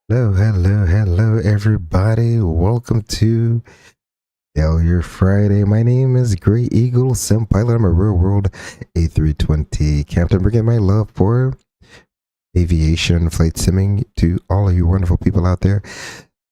Hello, everybody. Welcome to Failure Friday. My name is Grey Eagle, Sim Pilot. I'm a real world A320 captain, bringing my love for aviation, flight simming to all of you wonderful people out there.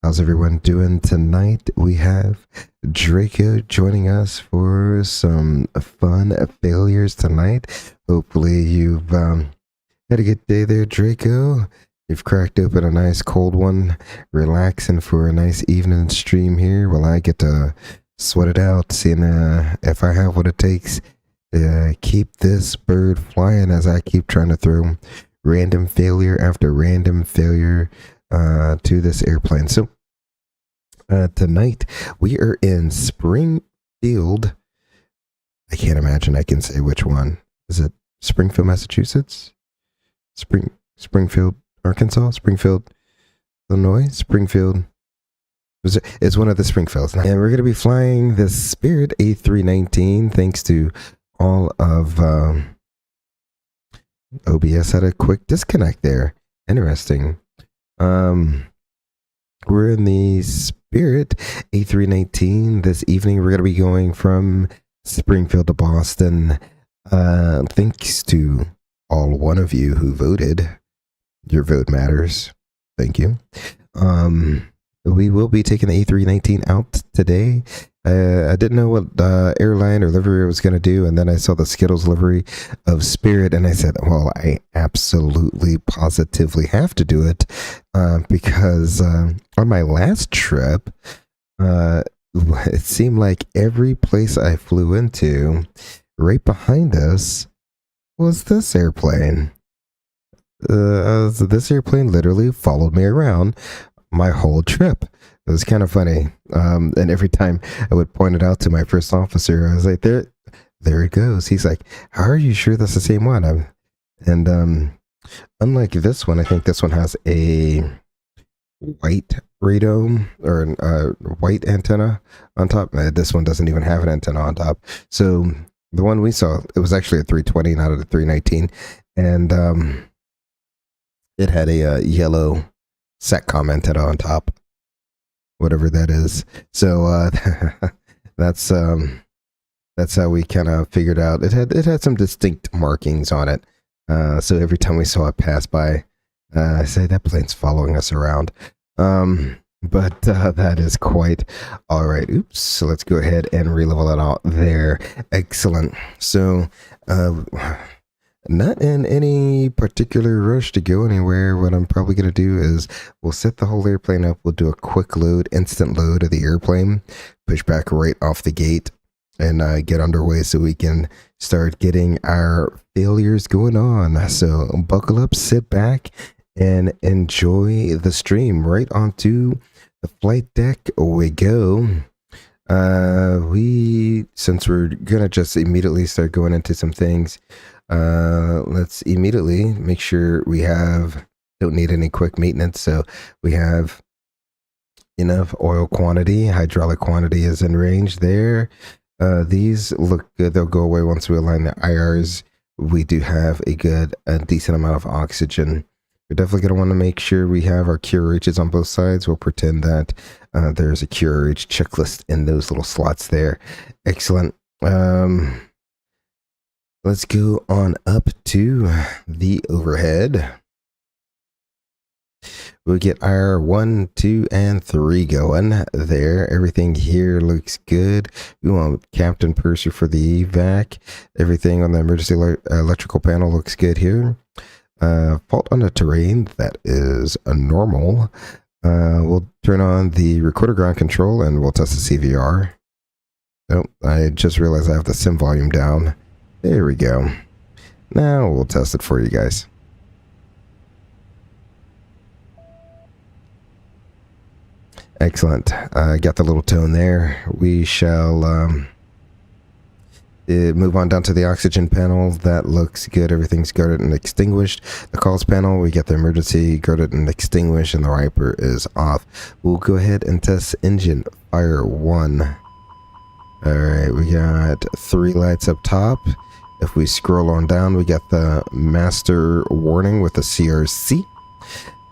How's everyone doing tonight? We have Draco joining us for some fun failures tonight. Hopefully you've had a good day there, Draco. You've cracked open a nice cold one, relaxing for a nice evening stream here while I get to sweat it out, seeing if I have what it takes to keep this bird flying as I keep trying to throw random failure after random failure to this airplane. So tonight we are in Springfield. I can't imagine I can say which one. Is it Springfield, Massachusetts? Springfield, Arkansas? Springfield, Illinois? Springfield. It's one of the Springfields. And we're going to be flying the Spirit A319 thanks to all of OBS had a quick disconnect there. Interesting. We're in the Spirit A319 this evening. We're going to be going from Springfield to Boston. Thanks to all one of you who voted. Your vote matters. Thank you. We will be taking the A319 out today. I didn't know what airline or livery I was going to do, and then I saw the Skittles livery of Spirit, and I said, well, I absolutely, positively have to do it, because on my last trip, it seemed like every place I flew into, right behind us, was this airplane. This airplane literally followed me around my whole trip. It was kind of funny. And every time I would point it out to my first officer, I was like, there it goes. He's like, how are you sure that's the same one? Unlike this one, I think this one has a white radome or a white antenna on top. This one doesn't even have an antenna on top. So the one we saw, it was actually a 320, not a 319. And it had a yellow SATCOM antenna on top, whatever that is. So that's how we kind of figured out. It had some distinct markings on it. So every time we saw it pass by, I say that plane's following us around. But that is quite all right. Oops. So let's go ahead and relevel it out there. Excellent. So not in any particular rush to go anywhere. What I'm probably going to do is we'll set the whole airplane up. We'll do a quick load, instant load of the airplane, push back right off the gate, and get underway so we can start getting our failures going on. So buckle up, sit back, and enjoy the stream. Right onto the flight deck we go. Since we're going to just immediately start going into some things, let's immediately make sure we don't need any quick maintenance. So we have enough oil quantity, hydraulic quantity is in range there. These look good. They'll go away once we align the IRs. We do have a decent amount of oxygen. We're definitely going to want to make sure we have our QRHs on both sides. We'll pretend that there's a QRH checklist in those little slots there. Excellent. Let's go on up to the overhead. We'll get our 1, 2, and 3 going there. Everything here looks good. We want Captain Purser for the evac. Everything on the emergency electrical panel looks good here. Fault on the terrain, that is a normal. We'll turn on the recorder ground control and we'll test the CVR. Oh, I just realized I have the sim volume down. There we go. Now we'll test it for you guys. Excellent. Got the little tone there. We shall move on down to the oxygen panel. That looks good. Everything's guarded and extinguished. The calls panel, we get the emergency guarded and extinguished, and the wiper is off. We'll go ahead and test engine fire 1. All right, we got 3 lights up top. If we scroll on down, we got the master warning with the CRC.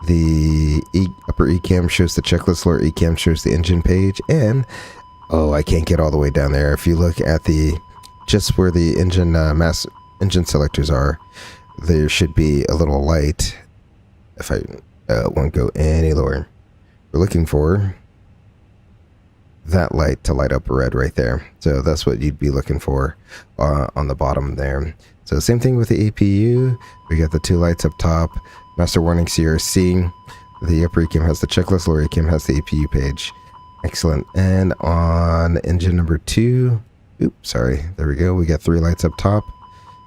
The upper ECAM shows the checklist, lower ECAM shows the engine page, and oh, I can't get all the way down there. If you look at just where the engine selectors are, there should be a little light. If I won't go any lower, we're looking for that light to light up red right there. So that's what you'd be looking for on the bottom there. So same thing with the APU. We got the 2 lights up top. Master warning CRC. The upper ECAM has the checklist, lower ECAM has the APU page. Excellent. And on engine number 2, oops, sorry, there we go. We got 3 lights up top.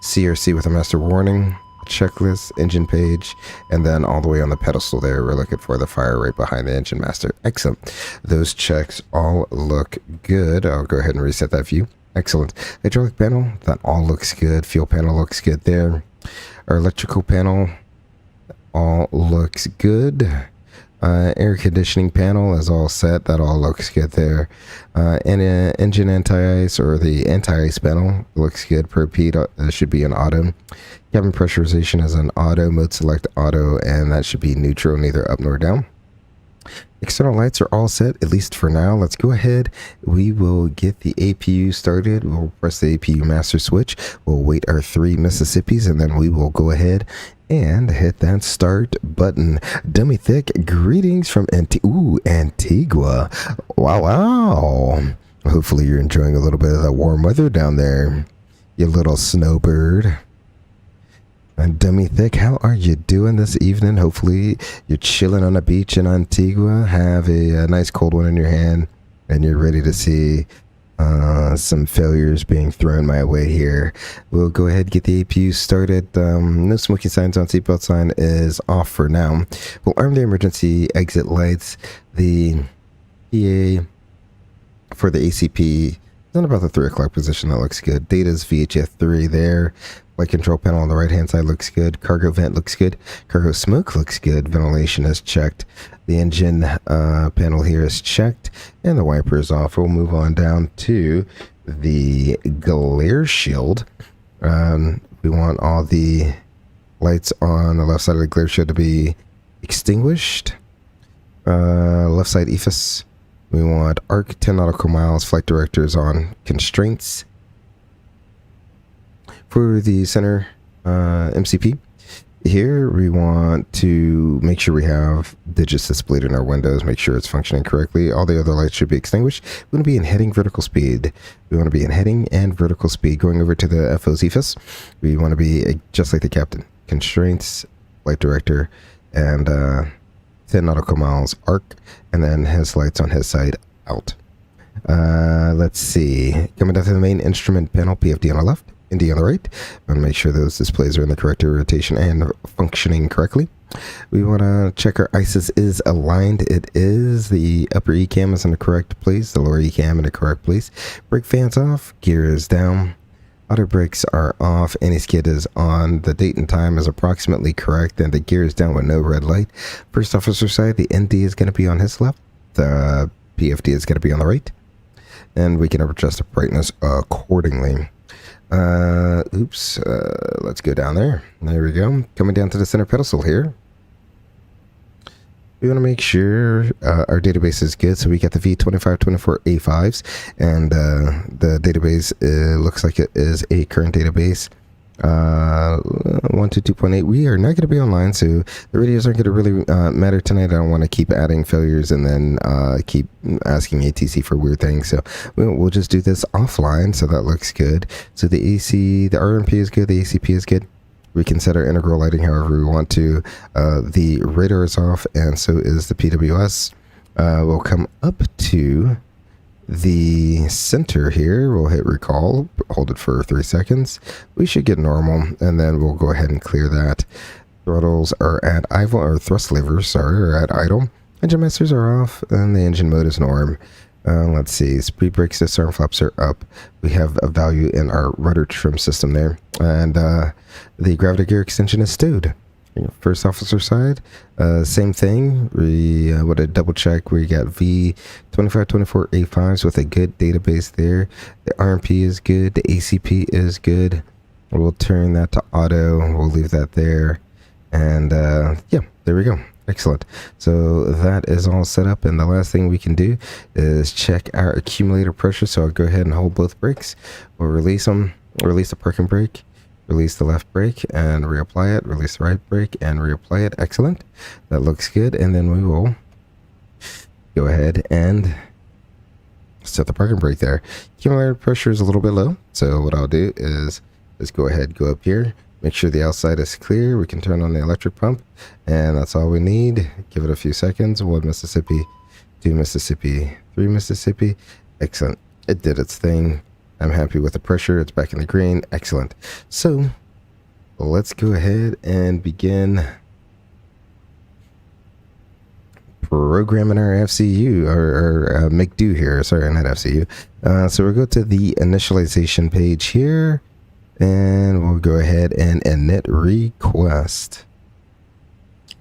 CRC with a master warning, checklist, engine page, and then all the way on the pedestal there, we're looking for the fire right behind the engine master. Excellent. Those checks all look good. I'll go ahead and reset that view. Excellent. Hydraulic panel, that all looks good. Fuel panel looks good there. Our electrical panel all looks good. Air conditioning panel is all set. That all looks good there. And engine anti-ice, or the anti-ice panel, looks good. Per P should be an auto. Cabin pressurization is an auto. Mode select auto, and that should be neutral, neither up nor down. External lights are all set, at least for now. Let's go ahead. We will get the APU started. We'll press the APU master switch. We'll wait our 3 Mississippis, and then we will go ahead and hit that start button. Dummy Thick, greetings from Antigua. Wow. Hopefully you're enjoying a little bit of that warm weather down there, you little snowbird. And Dummy Thick, how are you doing this evening? Hopefully you're chilling on a beach in Antigua, have a nice cold one in your hand, and you're ready to see some failures being thrown my way here. We'll go ahead and get the APU started. No smoking signs on, seatbelt sign is off for now. We'll arm the emergency exit lights. The PA for the ACP is on about the 3 o'clock position. That looks good. Data's VHF3 there. Flight control panel on the right hand side looks good. Cargo vent looks good. Cargo smoke looks good. Ventilation is checked. The engine panel here is checked, and the wiper is off. We'll move on down to the glare shield. We want all the lights on the left side of the glare shield to be extinguished. Left side EFIS. We want ARC 10 nautical miles. Flight directors on constraints. For the center MCP, here we want to make sure we have digits displayed in our windows, make sure it's functioning correctly. All the other lights should be extinguished. We want to be in heading vertical speed. We want to be in heading and vertical speed. Going over to the FO's EFIS, we want to be just like the captain. Constraints, flight director, and 10 nautical miles arc, and then his lights on his side out. Let's see. Coming down to the main instrument panel, PFD on the left. ND on the right. We want to make sure those displays are in the correct rotation and functioning correctly. We want to check our ISIS is aligned. It is. The upper ECAM is in the correct place. The lower ECAM in the correct place. Brake fans off. Gear is down. Auto brakes are off. Anti-skid is on. The date and time is approximately correct. And the gear is down with no red light. First officer side, the ND is going to be on his left. The PFD is going to be on the right. And we can adjust the brightness accordingly. Let's go down there. There we go. Coming down to the center pedestal here. We want to make sure our database is good. So we got the V2524A5s, and the database looks like it is a current database. 122.8. We are not going to be online, so the radios aren't going to really matter tonight. I don't want to keep adding failures and then keep asking ATC for weird things, so we'll just do this offline. So that looks good. So the AC, the RMP is good, the ACP is good. We can set our integral lighting however we want to. The radar is off, and so is the PWS. We'll come up to the center here. We'll hit recall, hold it for 3 seconds. We should get normal, and then we'll go ahead and clear that. Throttles are at idle, or thrust levers are at idle. Engine masters are off, and the engine mode is norm. Let's see, speed brakes, disarm flaps are up. We have a value in our rudder trim system there, and the gravity gear extension is stowed. First officer side, same thing. We would a double check. We got V2524A5s with a good database there. The RMP is good. The ACP is good. We'll turn that to auto. We'll leave that there. And yeah, there we go. Excellent. So that is all set up. And the last thing we can do is check our accumulator pressure. So I'll go ahead and hold both brakes. We'll release them. Release the parking brake. Release the left brake and reapply it. Release the right brake and reapply it. Excellent. That looks good. And then we will go ahead and set the parking brake there. Accumulator pressure is a little bit low. So what I'll do is just go ahead, go up here, make sure the outside is clear. We can turn on the electric pump, and that's all we need. Give it a few seconds. 1 Mississippi, 2 Mississippi, 3 Mississippi. Excellent. It did its thing. I'm happy with the pressure. It's back in the green. Excellent. So let's go ahead and begin programming our FCU or make do here. Sorry, not FCU. So we'll go to the initialization page here, and we'll go ahead and init request.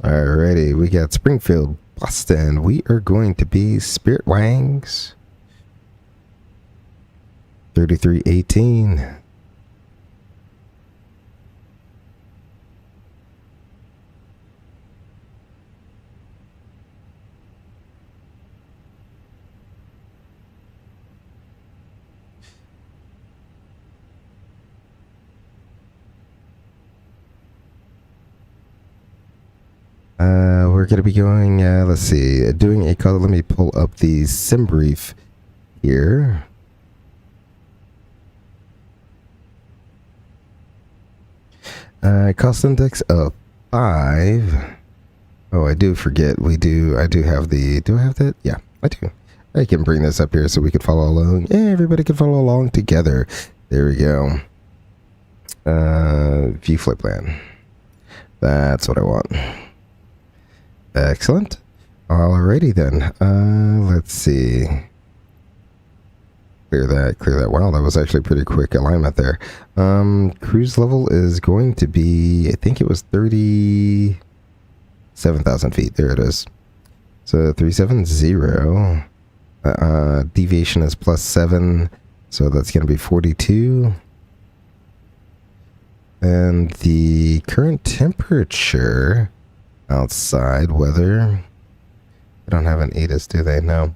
Alrighty, we got Springfield, Boston. We are going to be Spirit Wangs 3318. We're going to be going, let's see, doing a call. Let me pull up the sim brief here. Cost index of 5. Oh, I do forget. I do have the, do I have that? Yeah, I do. I can bring this up here so we can follow along. Yeah, everybody can follow along together. There we go. View flight plan. That's what I want. Excellent. Alrighty then. Let's see. Clear that. Wow, that was actually pretty quick alignment there. Cruise level is going to be, I think it was 37,000 feet. There it is. So 370. Deviation is +7. So that's going to be 42. And the current temperature outside weather. They don't have an ATIS, do they? No.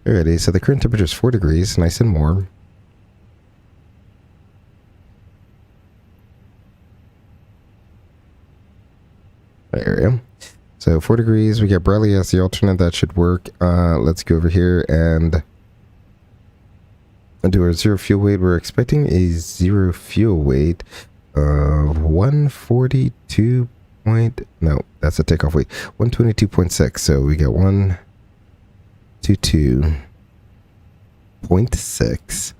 Alrighty, so the current temperature is 4 degrees, nice and warm. There we go. So 4 degrees, we got Bradley as the alternate, that should work. Let's go over here and do our zero fuel weight. We're expecting a zero fuel weight of 142. No, that's a takeoff weight. 122.6. So we got 122.6.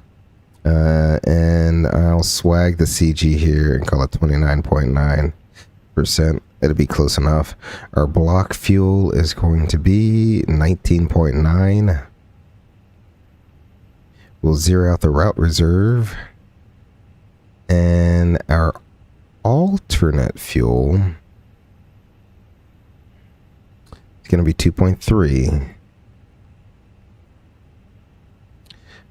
And I'll swag the CG here and call it 29.9%. It'll be close enough. Our block fuel is going to be 19.9. We'll zero out the route reserve. And our alternate fuel going to be 2.3.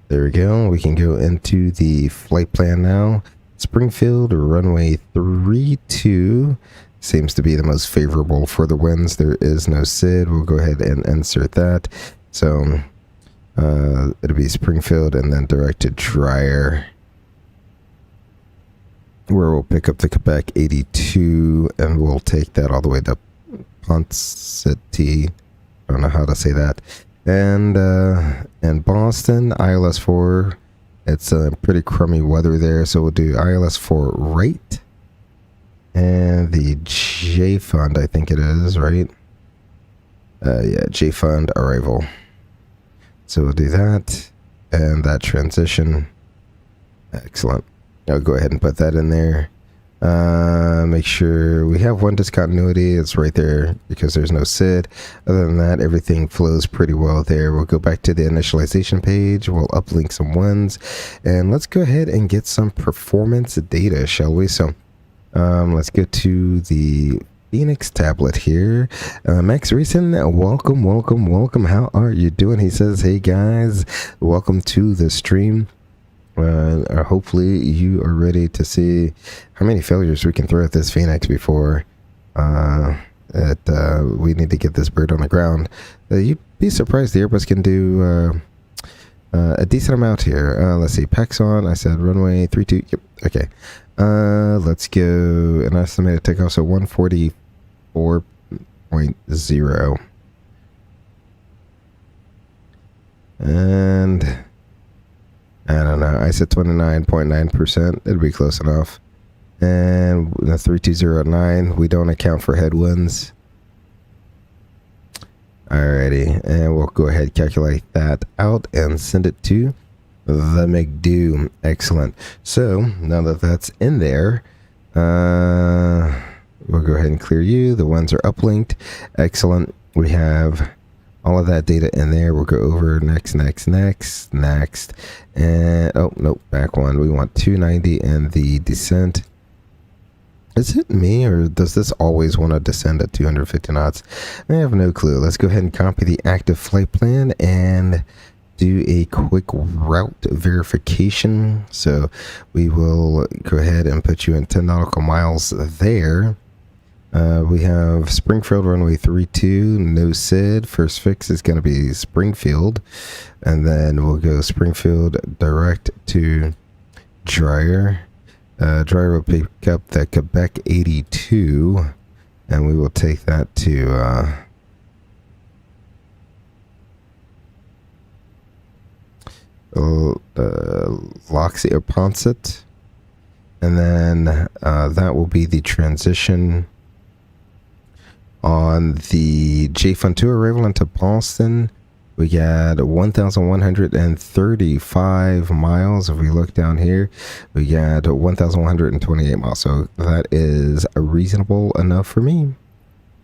There we go. We can go into the flight plan now. Springfield runway 32 seems to be the most favorable for the winds. There is no SID. We'll go ahead and insert that. So it'll be Springfield and then directed dryer, where we'll pick up the Quebec 82 and we'll take that all the way to City. I don't know how to say that. And Boston, ILS 4. It's pretty crummy weather there, so we'll do ILS 4 right. And the J Fund, I think it is, right? Yeah, J Fund arrival. So we'll do that. And that transition. Excellent. I'll go ahead and put that in there. Make sure we have one discontinuity. It's right there because there's no SID. Other than that, everything flows pretty well there. We'll go back to the initialization page. We'll uplink some ones, and let's go ahead and get some performance data, shall we? So let's go to the Fenix tablet here. Max Reason, welcome. How are you doing? He says, hey guys, welcome to the stream. Hopefully you are ready to see how many failures we can throw at this Fenix before we need to get this bird on the ground. You'd be surprised the Airbus can do a decent amount here. Let's see, PAX on. I said runway 32. Yep. Okay. Let's go an estimated takeoff. So 144.0. And I don't know. I said 29.9%. It'll be close enough. And the 320.9, we don't account for headwinds. Alrighty. And we'll go ahead and calculate that out and send it to the McDo. Excellent. So now that that's in there, we'll go ahead and clear you. The ones are uplinked. Excellent. We have all of that data in there. We'll go over next, and oh nope, back one. We want 290 and the descent. Is it me, or does this always want to descend at 250 knots? I have no clue. Let's go ahead and copy the active flight plan and do a quick route verification. So we will go ahead and put you in 10 nautical miles there. We have Springfield runway 32, no SID. First fix is going to be Springfield, and then we'll go Springfield direct to Dreyer. Dreyer will pick up the Quebec 82, and we will take that to Loxie or Ponset, and then that will be the transition on the J Fun 2 arrival into Boston. We got 1,135 miles. If we look down here, we got 1,128 miles. So that is reasonable enough for me.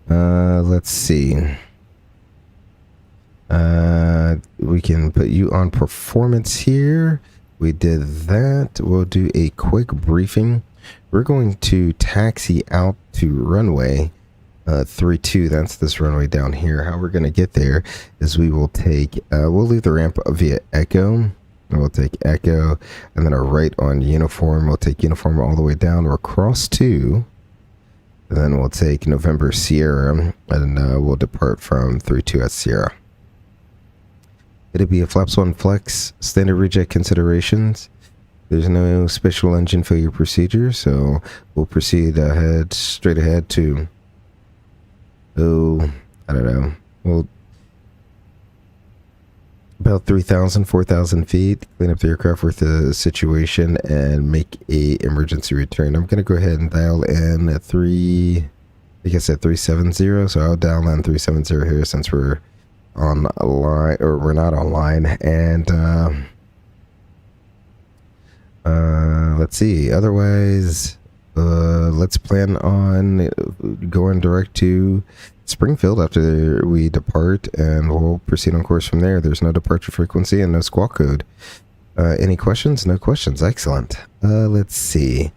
Let's see. We can put you on performance here. We did that. We'll do a quick briefing. We're going to taxi out to runway 32. That's this runway down here. How we're going to get there is we will take we'll leave the ramp via Echo, and we'll take Echo, and then our right on Uniform. We'll take Uniform all the way down. We'll cross 2, and then we'll take November Sierra, and we'll depart from 32 at Sierra. It'll be a flaps 1 flex, standard reject considerations. There's no special engine failure procedure, so we'll proceed straight ahead to I don't know, well, about 3,000, 4,000 feet, clean up the aircraft with the situation and make a emergency return. I'm going to go ahead and dial in at 370, so I'll dial in 370 here since we're on a line, or we're not online, and let's see, otherwise let's plan on going direct to Springfield after we depart, and we'll proceed on course from there. There's no departure frequency and no squawk code. Any questions? No questions. Excellent. Let's see.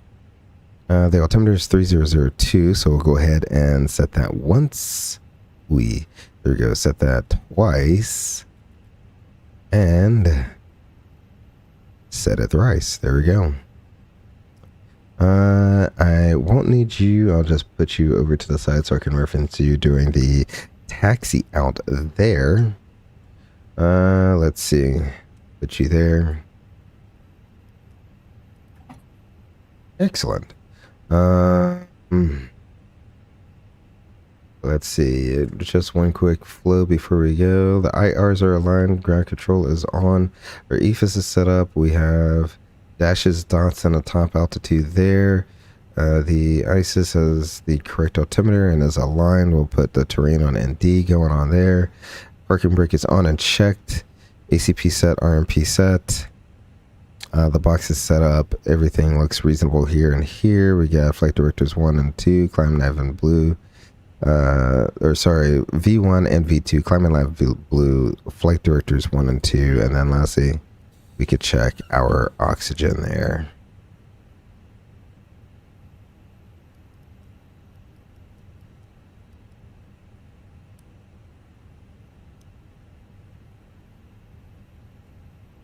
The altimeter is 3002, so we'll go ahead and set that once. There we go. Set that twice, and set it thrice. There we go. I won't need you. I'll just put you over to the side so I can reference you during the taxi out there. Let's see. Put you there. Excellent. Let's see. Just one quick flow before we go. The IRs are aligned. Ground control is on. Our EFIS is set up. We have dashes, dots, and a top altitude there. The ISIS has the correct altimeter and is aligned. We'll put the terrain on ND going on there. Parking brake is on and checked. ACP set, RMP set. The box is set up. Everything looks reasonable here and here. We got flight directors 1 and 2, climb nav in blue. V1 and V2, climb and nav blue, flight directors 1 and 2, and then lastly, we could check our oxygen there.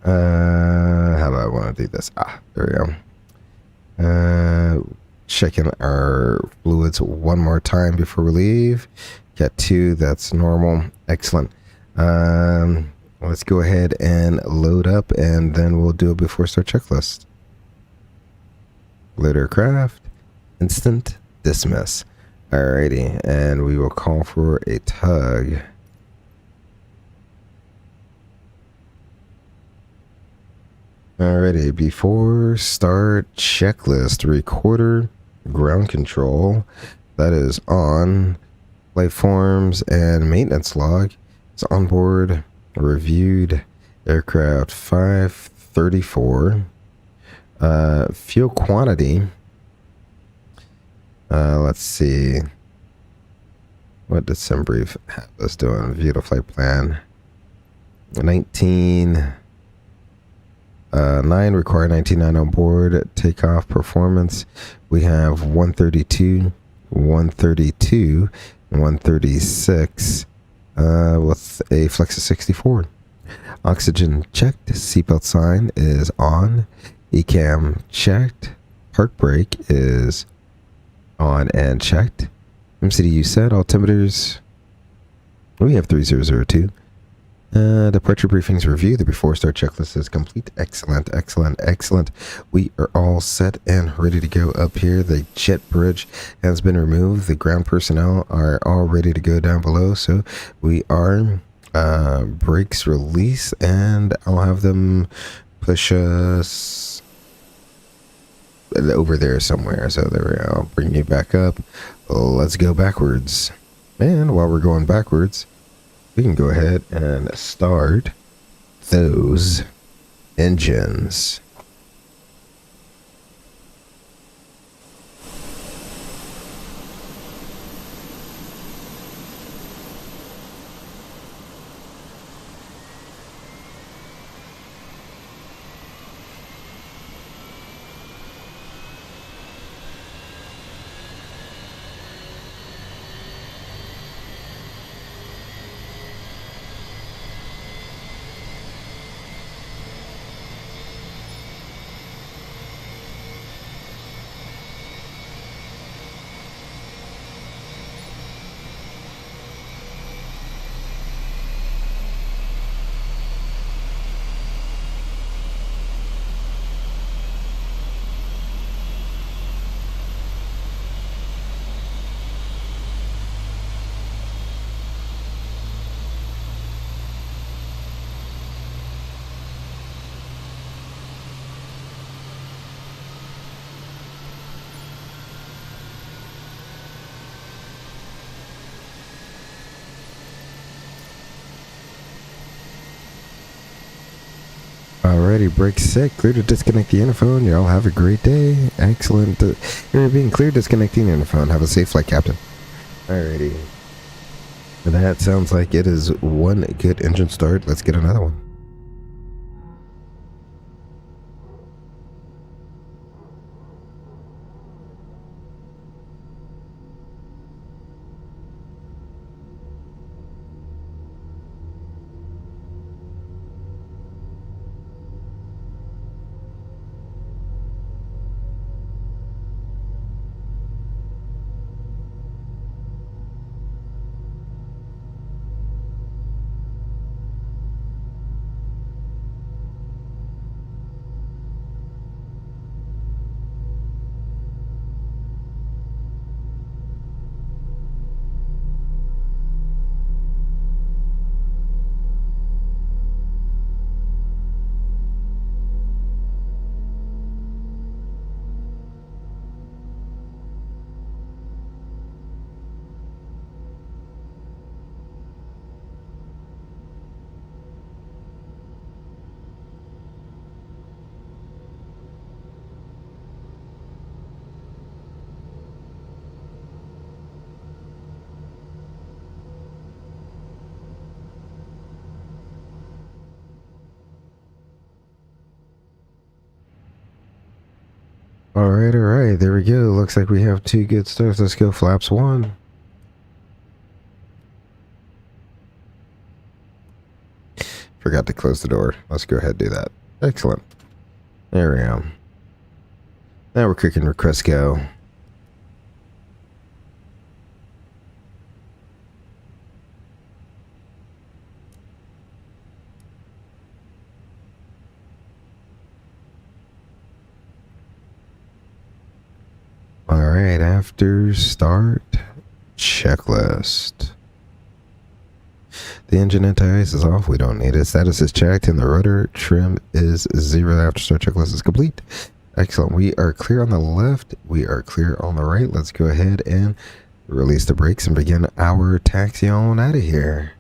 How do I want to do this? There we go. Checking our fluids one more time before we leave. Got 2, that's normal. Excellent. Let's go ahead and load up, and then we'll do a before start checklist. Load aircraft, instant dismiss. Alrighty, and we will call for a tug. Alrighty, before start checklist, recorder, ground control, that is on. Flight forms and maintenance log is on board. Reviewed. Aircraft 534. Fuel quantity. Let's see. What does SimBrief have us doing? View the flight plan. 19. 9 require 19.9 on board. Takeoff performance. We have 132, 132, 136 with a flex of 64. Oxygen checked. Seatbelt sign is on. ECAM checked. Park brake is on and checked. MCDU set. Altimeters. We have 3002. Departure briefings review. The before start checklist is complete. Excellent, excellent, excellent. We are all set and ready to go up here. The jet bridge has been removed. The ground personnel are all ready to go down below. So we are brakes release, and I'll have them push us over there somewhere. So there we go. I'll bring you back up. Let's go backwards. And while we're going backwards, we can go ahead and start those engines. Alrighty, break set. Clear to disconnect the interphone. Y'all have a great day. Excellent. You're being clear disconnecting the interphone. Have a safe flight, Captain. Alrighty. That sounds like it is one good engine start. Let's get another one. Alright, there we go. Looks like we have two good starts. Let's go flaps 1. Forgot to close the door. Let's go ahead and do that. Excellent. There we go. Now we're clicking request go. Alright, after start, checklist. The engine anti-ice is off. We don't need it. Status is checked and the rudder trim is 0. After start checklist is complete. Excellent. We are clear on the left. We are clear on the right. Let's go ahead and release the brakes and begin our taxi on out of here.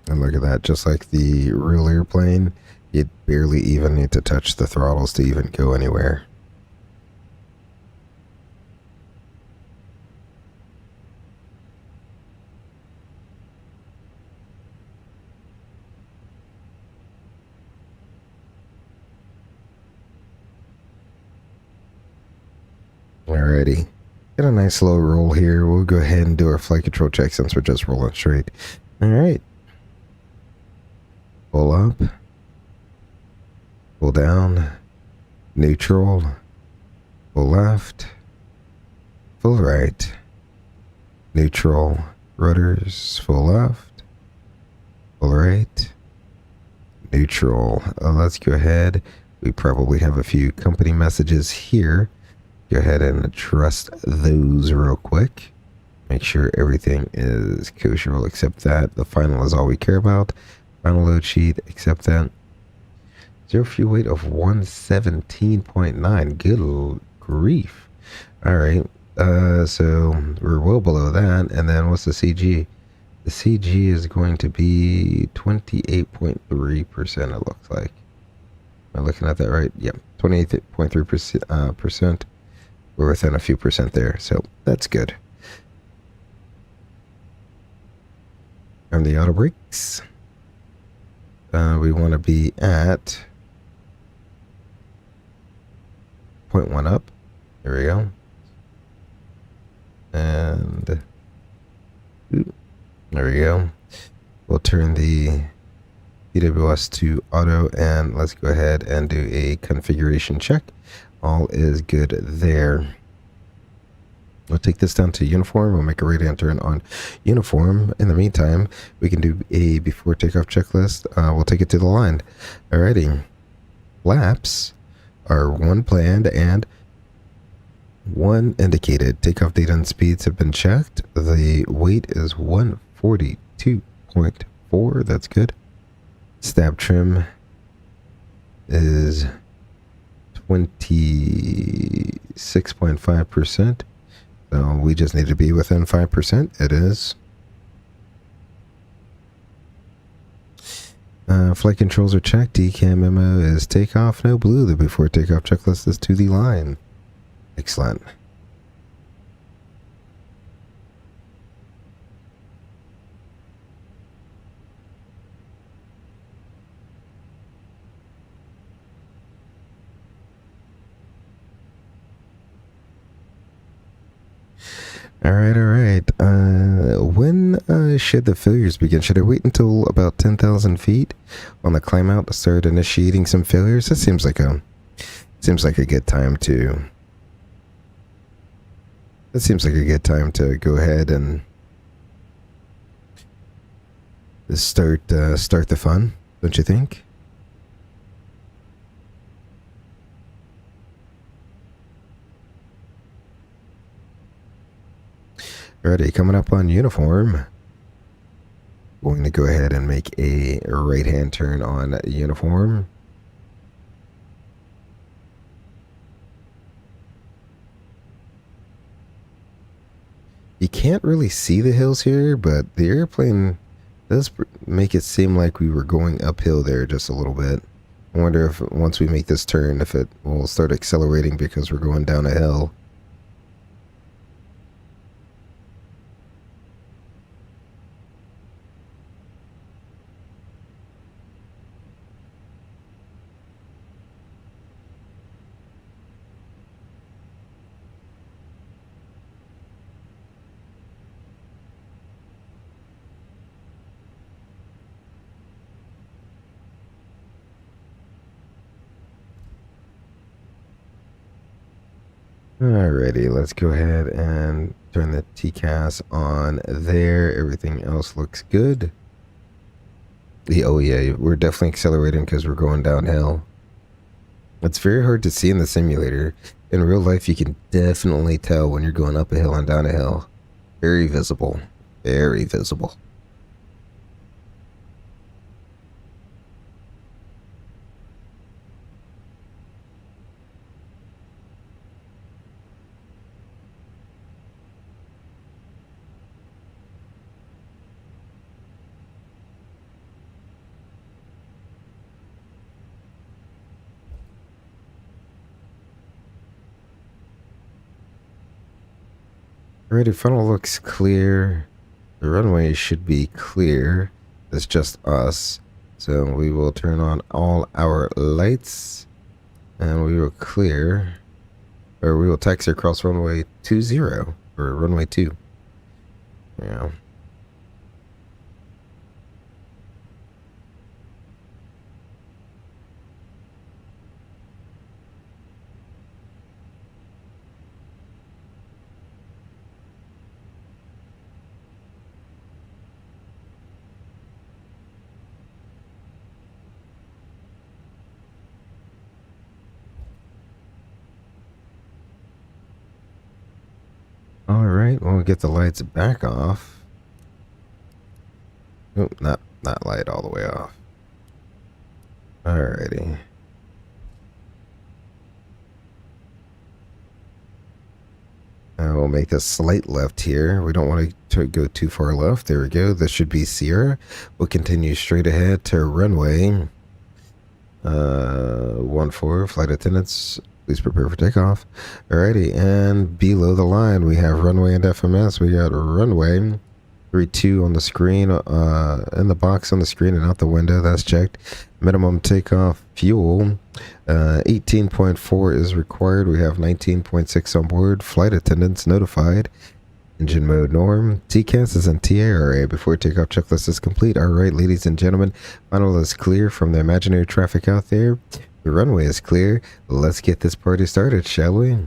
And look at that. Just like the real airplane, you barely even need to touch the throttles to even go anywhere. Alrighty. Got a nice slow roll here. We'll go ahead and do our flight control check since we're just rolling straight. Alright. Pull up. Pull down. Neutral. Full left. Full right. Neutral. Rudders. Full left. Full right. Neutral. Let's go ahead. We probably have a few company messages here. Go ahead and trust those real quick. Make sure everything is kosher. We'll accept that. The final is all we care about. Final load sheet. Accept that. Zero fuel weight of 117.9. Good grief. Alright. So we're well below that. And then what's the CG? The CG is going to be 28.3%, it looks like. Am I looking at that right? Yep. 28.3%. We're within a few percent there, so that's good. On the auto brakes, we want to be at 0.1 up. There we go. And there we go. We'll turn the KBOS to auto, and let's go ahead and do a configuration check. All is good there. We'll take this down to uniform. We'll make a right hand turn on uniform. In the meantime, we can do a before takeoff checklist. We'll take it to the line. Alrighty. Flaps are 1 planned and 1 indicated. Takeoff date and speeds have been checked. The weight is 142.4. That's good. Stab trim is 26.5%. So we just need to be within 5%. It is. Flight controls are checked. DCAM memo is takeoff. No blue. The before takeoff checklist is to the line. Excellent. All right. When should the failures begin? Should I wait until about 10,000 feet on the climb out to start initiating some failures? That seems like a good time to. That seems like a good time to go ahead and start the fun, don't you think? Alrighty, coming up on uniform. Going to go ahead and make a right hand turn on uniform. You can't really see the hills here, but the airplane does make it seem like we were going uphill there just a little bit. I wonder if once we make this turn, if it will start accelerating because we're going down a hill. Alrighty, let's go ahead and turn the TCAS on there. Everything else looks good. Oh yeah, we're definitely accelerating because we're going downhill. It's very hard to see in the simulator. In real life, you can definitely tell when you're going up a hill and down a hill. Very visible. Very visible. Alrighty, funnel looks clear. The runway should be clear. It's just us. So we will turn on all our lights. And we will clear. Or we will taxi across runway 20, or runway 2. Yeah. Alright, we'll get the lights back off. Nope, not light all the way off. Alrighty. We'll make a slight left here. We don't want to go too far left. There we go. This should be Sierra. We'll continue straight ahead to runway 14. Flight attendants, please prepare for takeoff. Alrighty, and below the line we have runway and FMS. We got runway 32 on the screen, in the box on the screen and out the window. That's checked. Minimum takeoff fuel 18.4 is required. We have 19.6 on board. Flight attendants notified. Engine mode norm. TCAS is in TARA before takeoff checklist is complete. Alright, ladies and gentlemen, final is clear from the imaginary traffic out there. The runway is clear. Let's get this party started, shall we?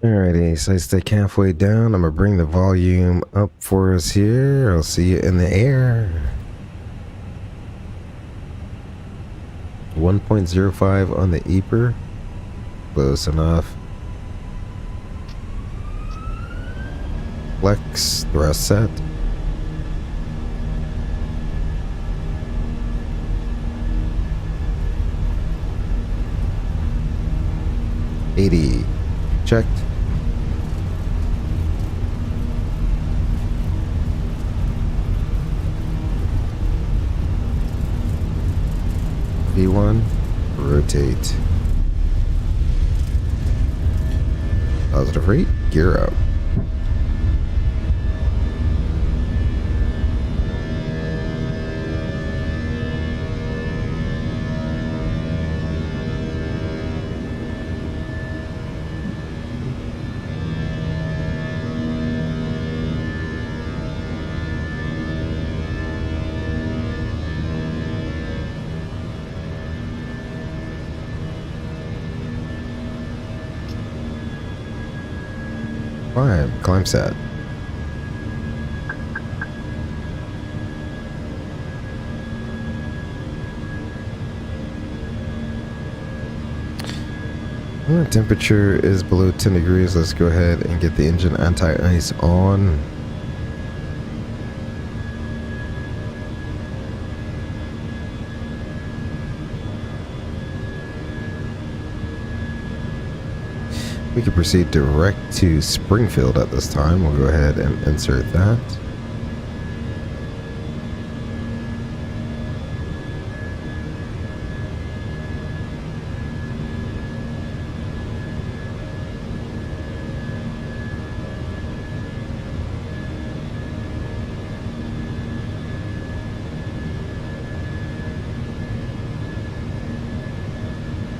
Alrighty, so I stick halfway down. I'm gonna bring the volume up for us here. I'll see you in the air. 1.05 on the EPR. Close enough. Flex, thrust set. $80. Checked. V1, rotate. Positive rate, gear up. Climb set. Well, the temperature is below 10 degrees. Let's go ahead and get the engine anti-ice on. We can proceed direct to Springfield at this time. We'll go ahead and insert that.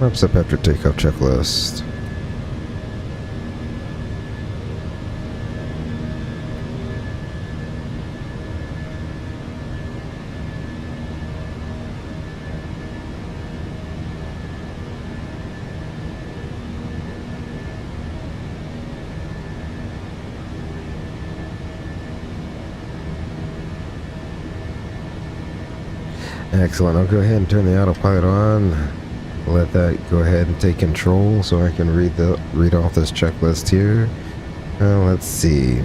Wraps up after takeoff checklist. Excellent. I'll go ahead and turn the autopilot on. Let that go ahead and take control so I can read off this checklist here. Let's see.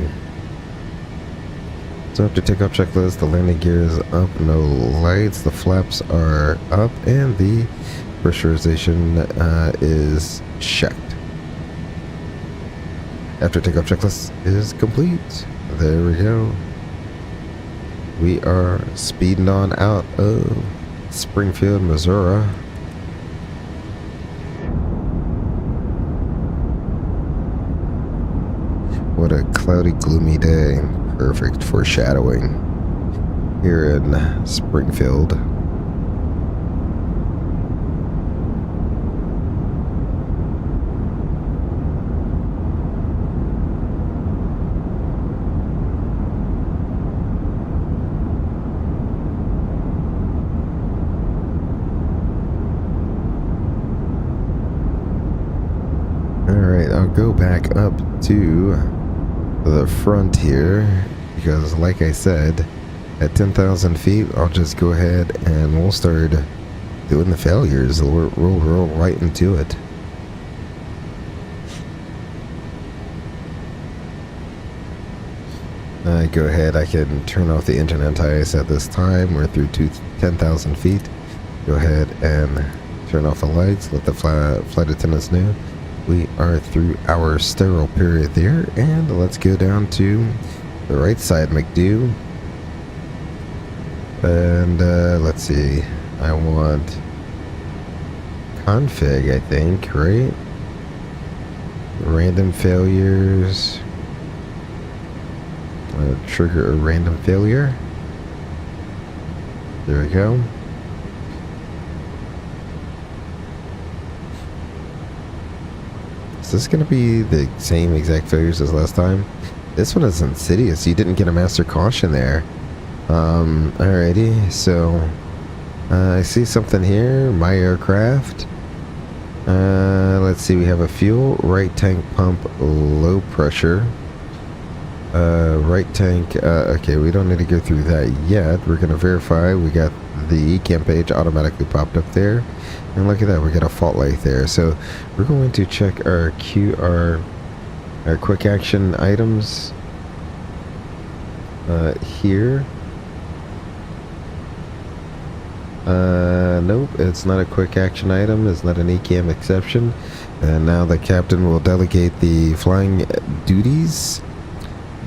So after takeoff checklist, the landing gear is up, no lights, the flaps are up, and the pressurization is checked. After takeoff checklist is complete, there we go. We are speeding on out of Springfield, Missouri. What a cloudy, gloomy day. Perfect foreshadowing here in Springfield. Alright, I'll go back up to the front here because, like I said, at 10,000 feet, I'll just go ahead and we'll start doing the failures. We'll roll right into it. Go ahead, I can turn off the engine anti-ice at this time. We're through to 10,000 feet. Go ahead and turn off the lights, let the flight attendants know we are through our sterile period there, and let's go down to the right side, McDo. And let's see, I want config, I think, right? Random failures. Trigger a random failure. There we go. Is this going to be the same exact failures as last time? This one is insidious. You didn't get a master caution there. Alrighty, so I see something here. My aircraft. Let's see, we have a fuel, right tank pump, low pressure. Right tank, okay, we don't need to go through that yet. We're going to verify. We got the ECAM page automatically popped up there. And look at that, we got a fault light there. So we're going to check our our quick action items here. Nope, it's not a quick action item. It's not an ECAM exception. And now the captain will delegate the flying duties.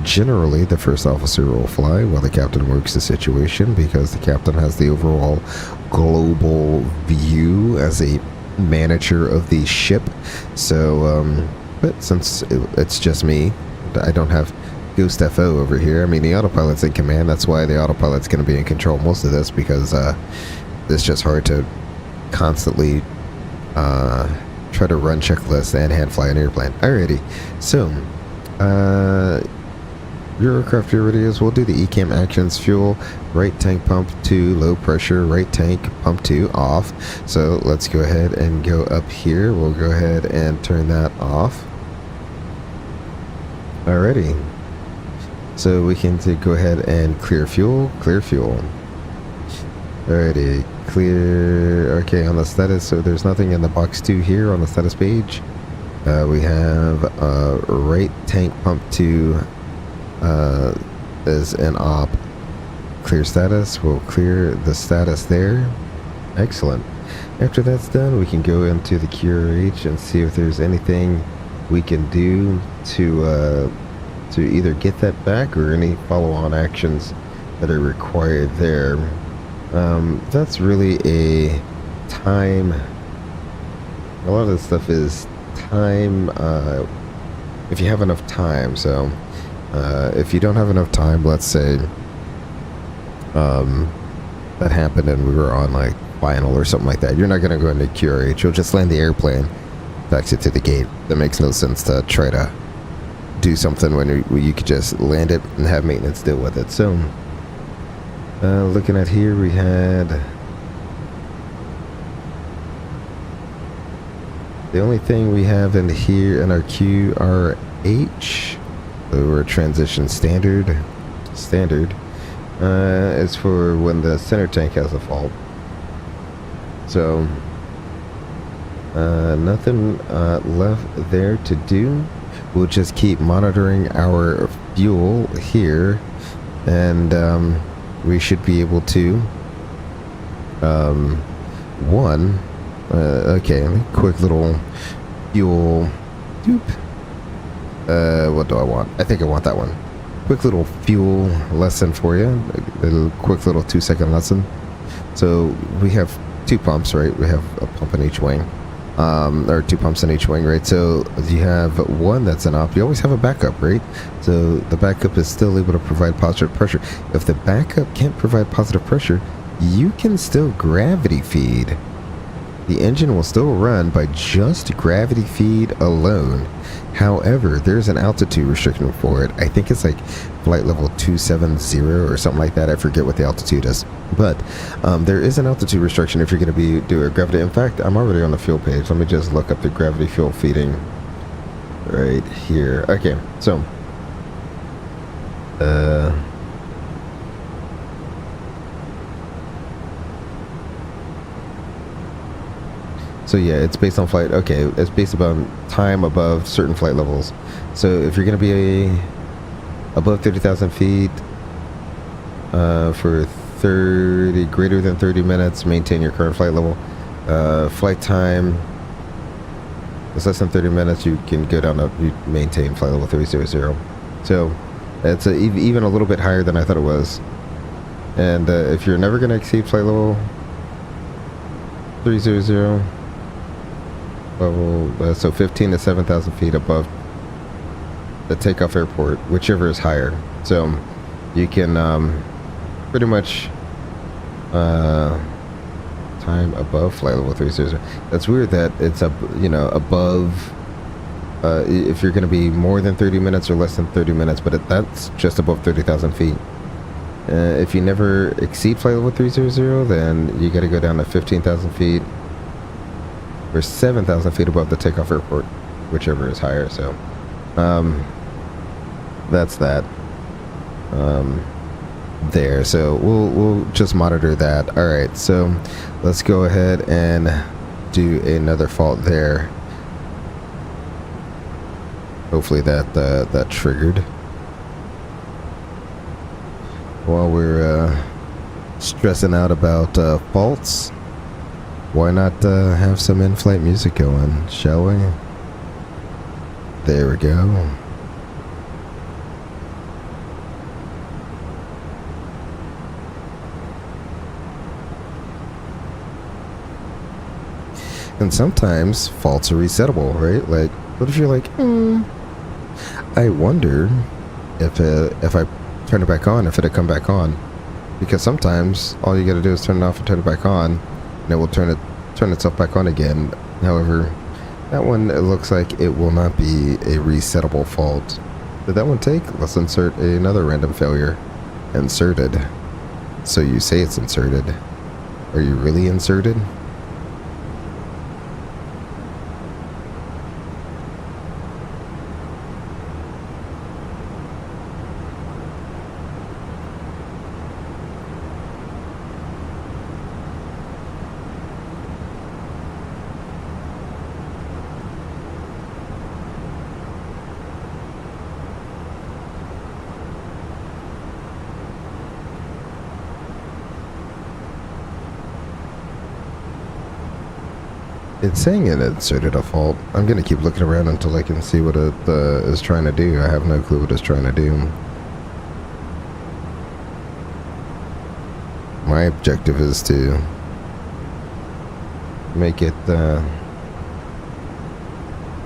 Generally, the first officer will fly while the captain works the situation because the captain has the overall global view as a manager of the ship. So, but since it's just me, I don't have Ghost FO over here. I mean, the autopilot's in command. That's why the autopilot's going to be in control most of this, because it's just hard to constantly try to run checklists and hand fly an airplane. Alrighty, so your aircraft here already is. We'll do the ECAM actions. Fuel, right tank pump 2, low pressure, right tank pump 2 off. So let's go ahead and go up here. We'll go ahead and turn that off. Alrighty. So we can go ahead and clear fuel. Alrighty, clear. Okay, on the status, so there's nothing in the box 2 here on the status page. We have right tank pump 2 is an op. Clear status. We'll clear the status there. Excellent. After that's done, we can go into the QRH and see if there's anything we can do to either get that back or any follow-on actions that are required there. That's really a time. A lot of this stuff is time. If you have enough time, so. If you don't have enough time, let's say that happened and we were on like final or something like that, you're not going to go into QRH. You'll just land the airplane, taxi it to the gate. That makes no sense to try to do something when you could just land it and have maintenance deal with it. So looking at here, we had the only thing we have in here in our QRH, or transition standard is for when the center tank has a fault. So nothing left there to do. We'll just keep monitoring our fuel here and we should be able to okay, quick little fuel doop. What do I want? I think I want that one. Quick little fuel lesson for you. A quick little 2-second lesson. So we have 2 pumps, right? We have a pump in each wing, or 2 pumps in each wing, right? So you have one that's an op. You always have a backup, right? So the backup is still able to provide positive pressure. If the backup can't provide positive pressure, you can still gravity feed. The engine will still run by just gravity feed alone. However, there's an altitude restriction for it. I think it's like flight level 270 or something like that. I forget what the altitude is. But there is an altitude restriction if you're going to be doing gravity. In fact, I'm already on the fuel page. Let me just look up the gravity fuel feeding right here. Okay, so so yeah, it's based on flight. Okay, it's based upon time above certain flight levels. So if you're going to be above 30,000 feet for greater than 30 minutes, maintain your current flight level. Flight time is less than 30 minutes, you can go down to maintain flight level 300. So it's even a little bit higher than I thought it was. And if you're never going to exceed flight level 300, level, so 15 to 7,000 feet above the takeoff airport, whichever is higher. So you can pretty much time above flight level 300. That's weird that it's above. If you're going to be more than 30 minutes or less than 30 minutes, but that's just above 30,000 feet. If you never exceed flight level 300, then you got to go down to 15,000 feet or 7,000 feet above the takeoff airport, whichever is higher. So that's that there. So we'll just monitor that. All right, so let's go ahead and do another fault there. Hopefully that triggered. While we're stressing out about faults, why not have some in-flight music going, shall we? There we go. And sometimes faults are resettable, right? Like, what if you're like, I wonder if I turn it back on, if it'll come back on. Because sometimes all you gotta do is turn it off and turn it back on, and it will turn itself back on again. However, that one, it looks like it will not be a resettable fault. Did that one take? Let's insert another random failure. Inserted. So you say it's inserted. Are you really inserted? It's saying it inserted a fault. I'm gonna keep looking around until I can see what it is trying to do. I have no clue what it's trying to do. My objective is to make it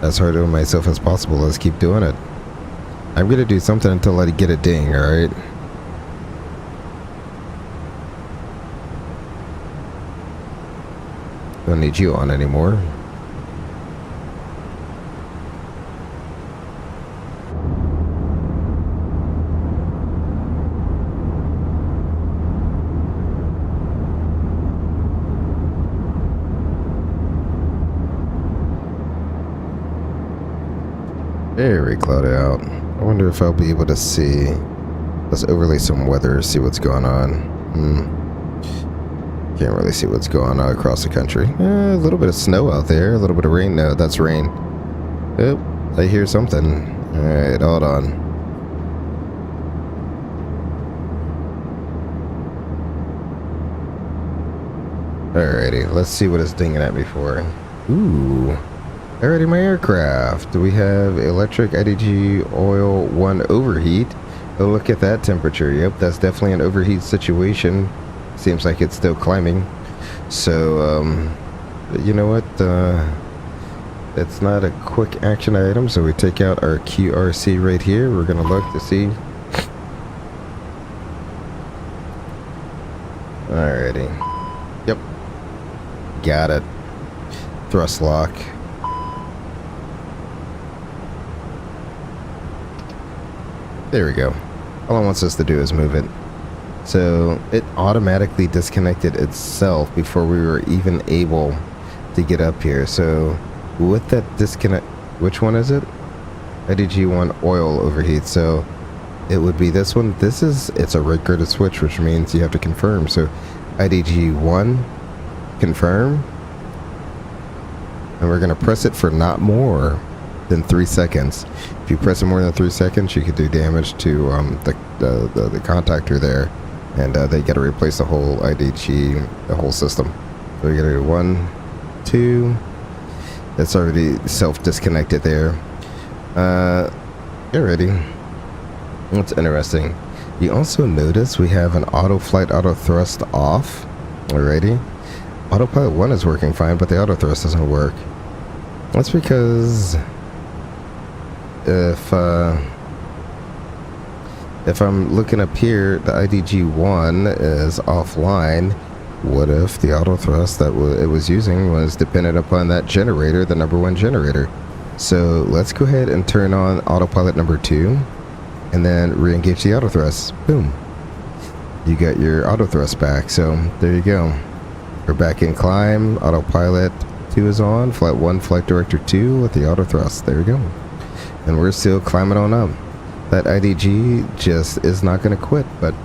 as hard on myself as possible. Let's keep doing it. I'm gonna do something until I get a ding, alright? Don't need you on anymore. Very clouded out. I wonder if I'll be able to see. Let's overlay some weather, see what's going on. Can't really see what's going on across the country. A little bit of snow out there, a little bit of rain. No, that's rain. Oh, I hear something. Alright, hold on. Alrighty, let's see what it's dinging at me for. Ooh. Alrighty, my aircraft. We have electric IDG oil 1 overheat. Oh, look at that temperature. Yep, that's definitely an overheat situation. Seems like it's still climbing. So, you know what? It's not a quick action item, so we take out our QRC right here. We're going to look to see. Alrighty. Yep. Got it. Thrust lock. There we go. All it wants us to do is move it. So it automatically disconnected itself before we were even able to get up here. So with that disconnect, which one is it? IDG1 oil overheat. So it would be this one. It's a rate girded switch, which means you have to confirm. So IDG1, confirm. And we're going to press it for not more than 3 seconds. If you press it more than 3 seconds, you could do damage to the contactor there, and they got to replace the whole IDG, the whole system. So we got to do 1, 2. It's already self-disconnected there. Alrighty. That's interesting. You also notice we have an auto flight, auto thrust off. Alrighty. Autopilot 1 is working fine, but the auto thrust doesn't work. That's because if I'm looking up here, the IDG1 is offline. What if the auto thrust that it was using was dependent upon that generator, the number 1 generator? So let's go ahead and turn on autopilot number 2 and then re-engage the auto thrust. Boom. You got your auto thrust back. So there you go. We're back in climb. Autopilot 2 is on. Flight 1, flight director 2 with the auto thrust. There we go. And we're still climbing on up. That IDG just is not going to quit, but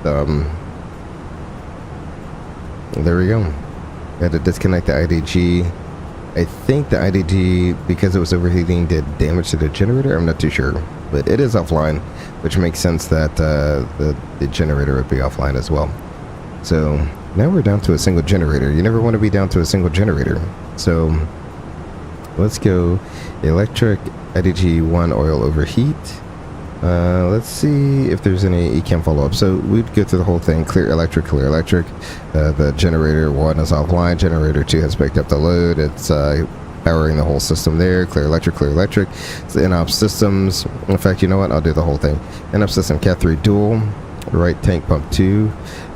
there we go. We had to disconnect the IDG. I think the IDG, because it was overheating, did damage to the generator. I'm not too sure, but it is offline, which makes sense that the generator would be offline as well. So now we're down to a single generator. You never want to be down to a single generator. So let's go electric IDG1 oil overheat. Let's see if there's any ECAM follow-up. So we'd go through the whole thing. Clear electric, clear electric. The generator 1 is offline. Generator 2 has picked up the load. It's powering the whole system there. Clear electric, clear electric. It's the INOP systems. In fact, you know what? I'll do the whole thing. INOP system Cat 3 dual. Right tank pump 2.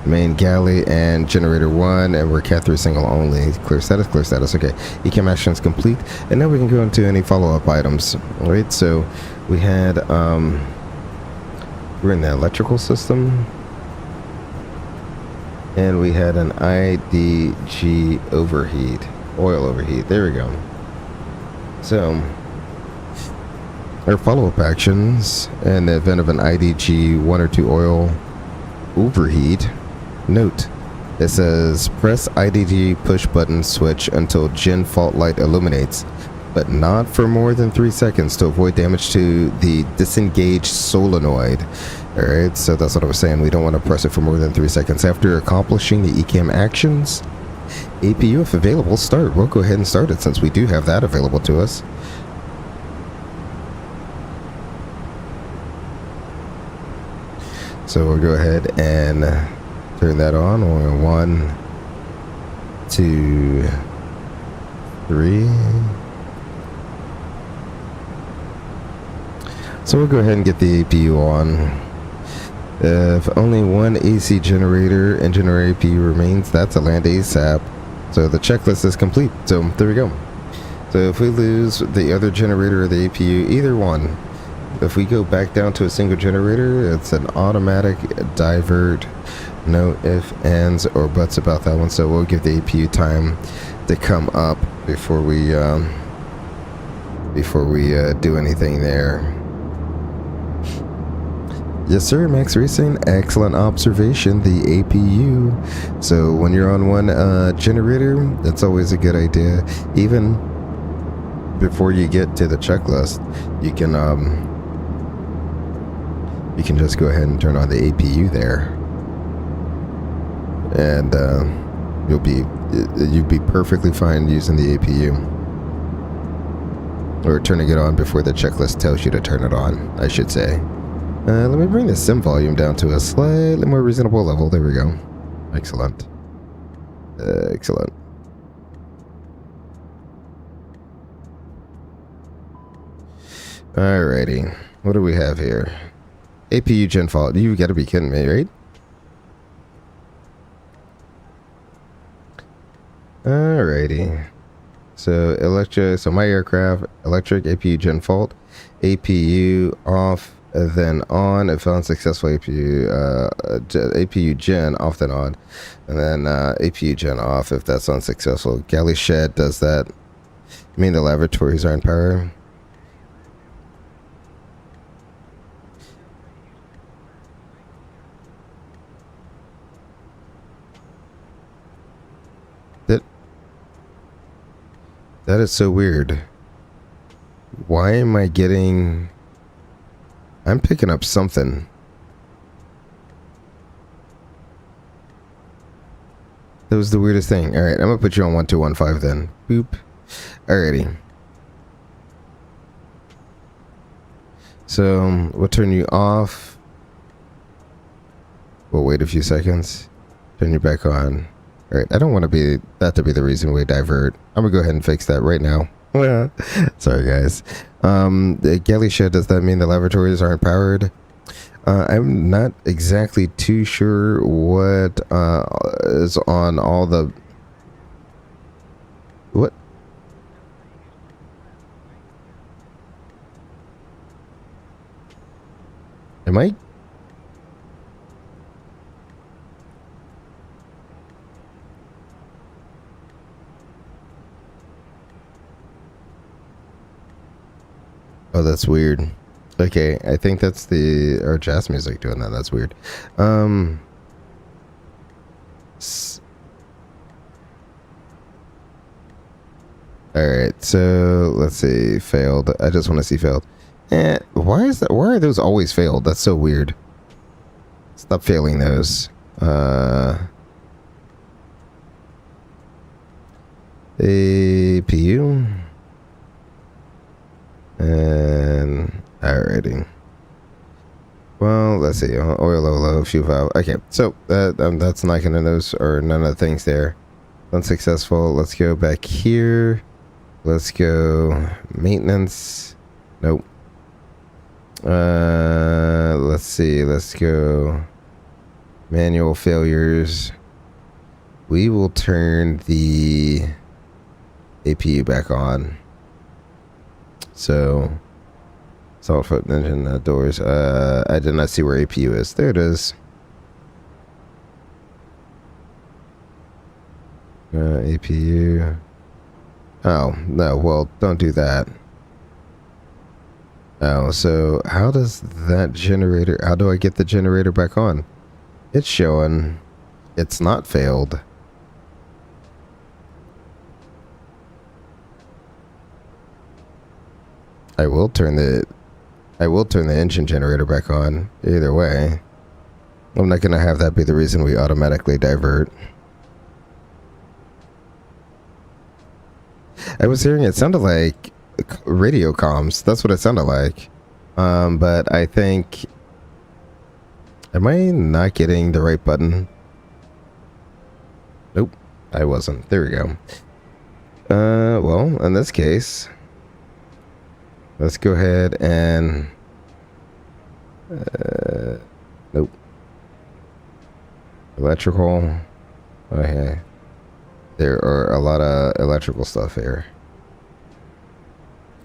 Main galley and generator 1, and we're Cat 3 single only. Clear status, clear status. Okay, ECAM actions complete, and now we can go into any follow-up items. All right, so we had we're in the electrical system, and we had an IDG overheat, oil overheat. There we go. So our follow-up actions in the event of an IDG 1 or 2 oil overheat. Note, it says press IDG push button switch until gen fault light illuminates, but not for more than 3 seconds to avoid damage to the disengaged solenoid. Alright, so that's what I was saying. We don't want to press it for more than 3 seconds. After accomplishing the ECAM actions, APU if available, start. We'll go ahead and start it since we do have that available to us. So we'll go ahead and turn that on. 1, 2, 3. So we'll go ahead and get the APU on. If only one AC generator and generator APU remains, that's a land ASAP. So the checklist is complete. So there we go. So if we lose the other generator or the APU, either one, if we go back down to a single generator, it's an automatic divert. No ifs, ands, or buts about that one. So we'll give the APU time to come up before we do anything there. Yes, sir, Max Racing. Excellent observation. The APU. So when you're on one generator, that's always a good idea. Even before you get to the checklist, you can just go ahead and turn on the APU there. And you'd be perfectly fine using the APU. Or turning it on before the checklist tells you to turn it on, I should say. Let me bring the sim volume down to a slightly more reasonable level. There we go. Excellent. Excellent. Alrighty. What do we have here? APU gen fault. You gotta be kidding me, right? Alrighty. So my aircraft, electric APU gen fault, APU off, then on. If unsuccessful, APU gen off, then on, and then APU gen off if that's unsuccessful. Galley shed does that. I mean the lavatories aren't power. That is so weird. Why am I getting... I'm picking up something. That was the weirdest thing. Alright, I'm gonna put you on 1215 then. Boop. Alrighty. So, we'll turn you off. We'll wait a few seconds. Turn you back on. Alright, I don't want that to be the reason we divert. I'm gonna go ahead and fix that right now. Sorry, guys. The galley shed, does that mean the lavatories aren't powered? I'm not exactly too sure what is on all the... What? Am I... Oh, that's weird. Okay, I think that's our jazz music doing that. That's weird. Alright, so let's see. Failed. I just want to see failed. Why is that? Why are those always failed? That's so weird. Stop failing those. APU. And alrighty. Well, let's see. Oil low, fuel valve. Okay, so that's not gonna those or none of the things there. Unsuccessful. Let's go back here. Let's go maintenance. Nope. Let's see. Let's go manual failures. We will turn the APU back on. So, solid foot engine doors. I did not see where APU is. There it is. APU. Oh, no. Well, don't do that. Oh, so how does that generator... How do I get the generator back on? It's showing it's not failed. I will turn the engine generator back on. Either way. I'm not going to have that be the reason we automatically divert. I was hearing it sounded like radio comms. That's what it sounded like. But I think... Am I not getting the right button? Nope. I wasn't. There we go. Well, in this case... Let's go ahead and... nope. Electrical. Okay. There are a lot of electrical stuff here.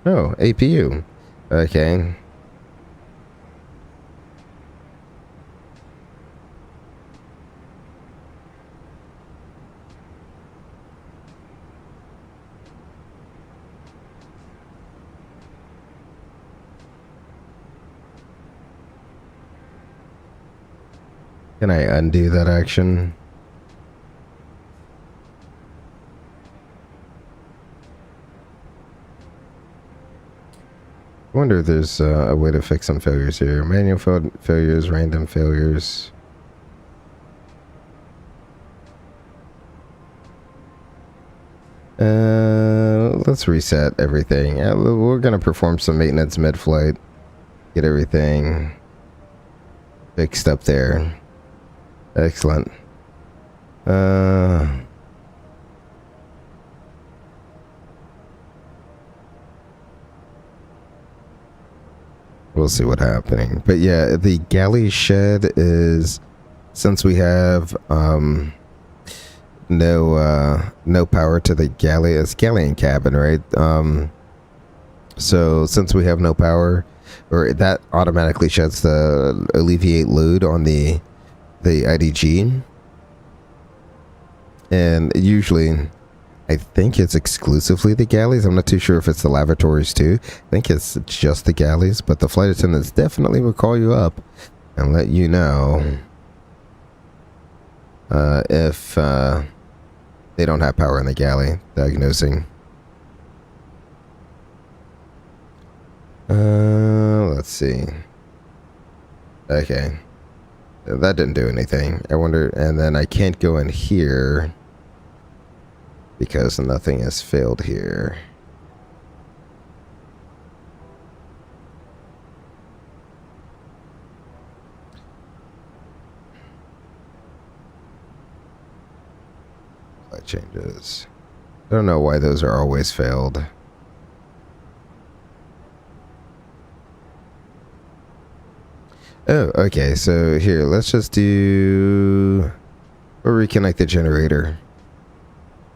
Oh, APU. Okay. Can I undo that action? I wonder if there's a way to fix some failures here. Manual failures, random failures. Let's reset everything. We're gonna perform some maintenance mid-flight. Get everything fixed up there. Excellent. We'll see what's happening. But yeah, the galley shed is, since we have no power to the galley. It's galley and cabin, right? So since we have no power, or that automatically sheds the alleviate load on the IDG. And usually, I think it's exclusively the galleys. I'm not too sure if it's the lavatories too. I think it's just the galleys, but the flight attendants definitely will call you up and let you know if they don't have power in the galley. Diagnosing. Let's see. Okay. That didn't do anything. I wonder, and then I can't go in here because nothing has failed here. Flight changes. I don't know why those are always failed. Oh, okay, so here, let's just do... Or reconnect the generator.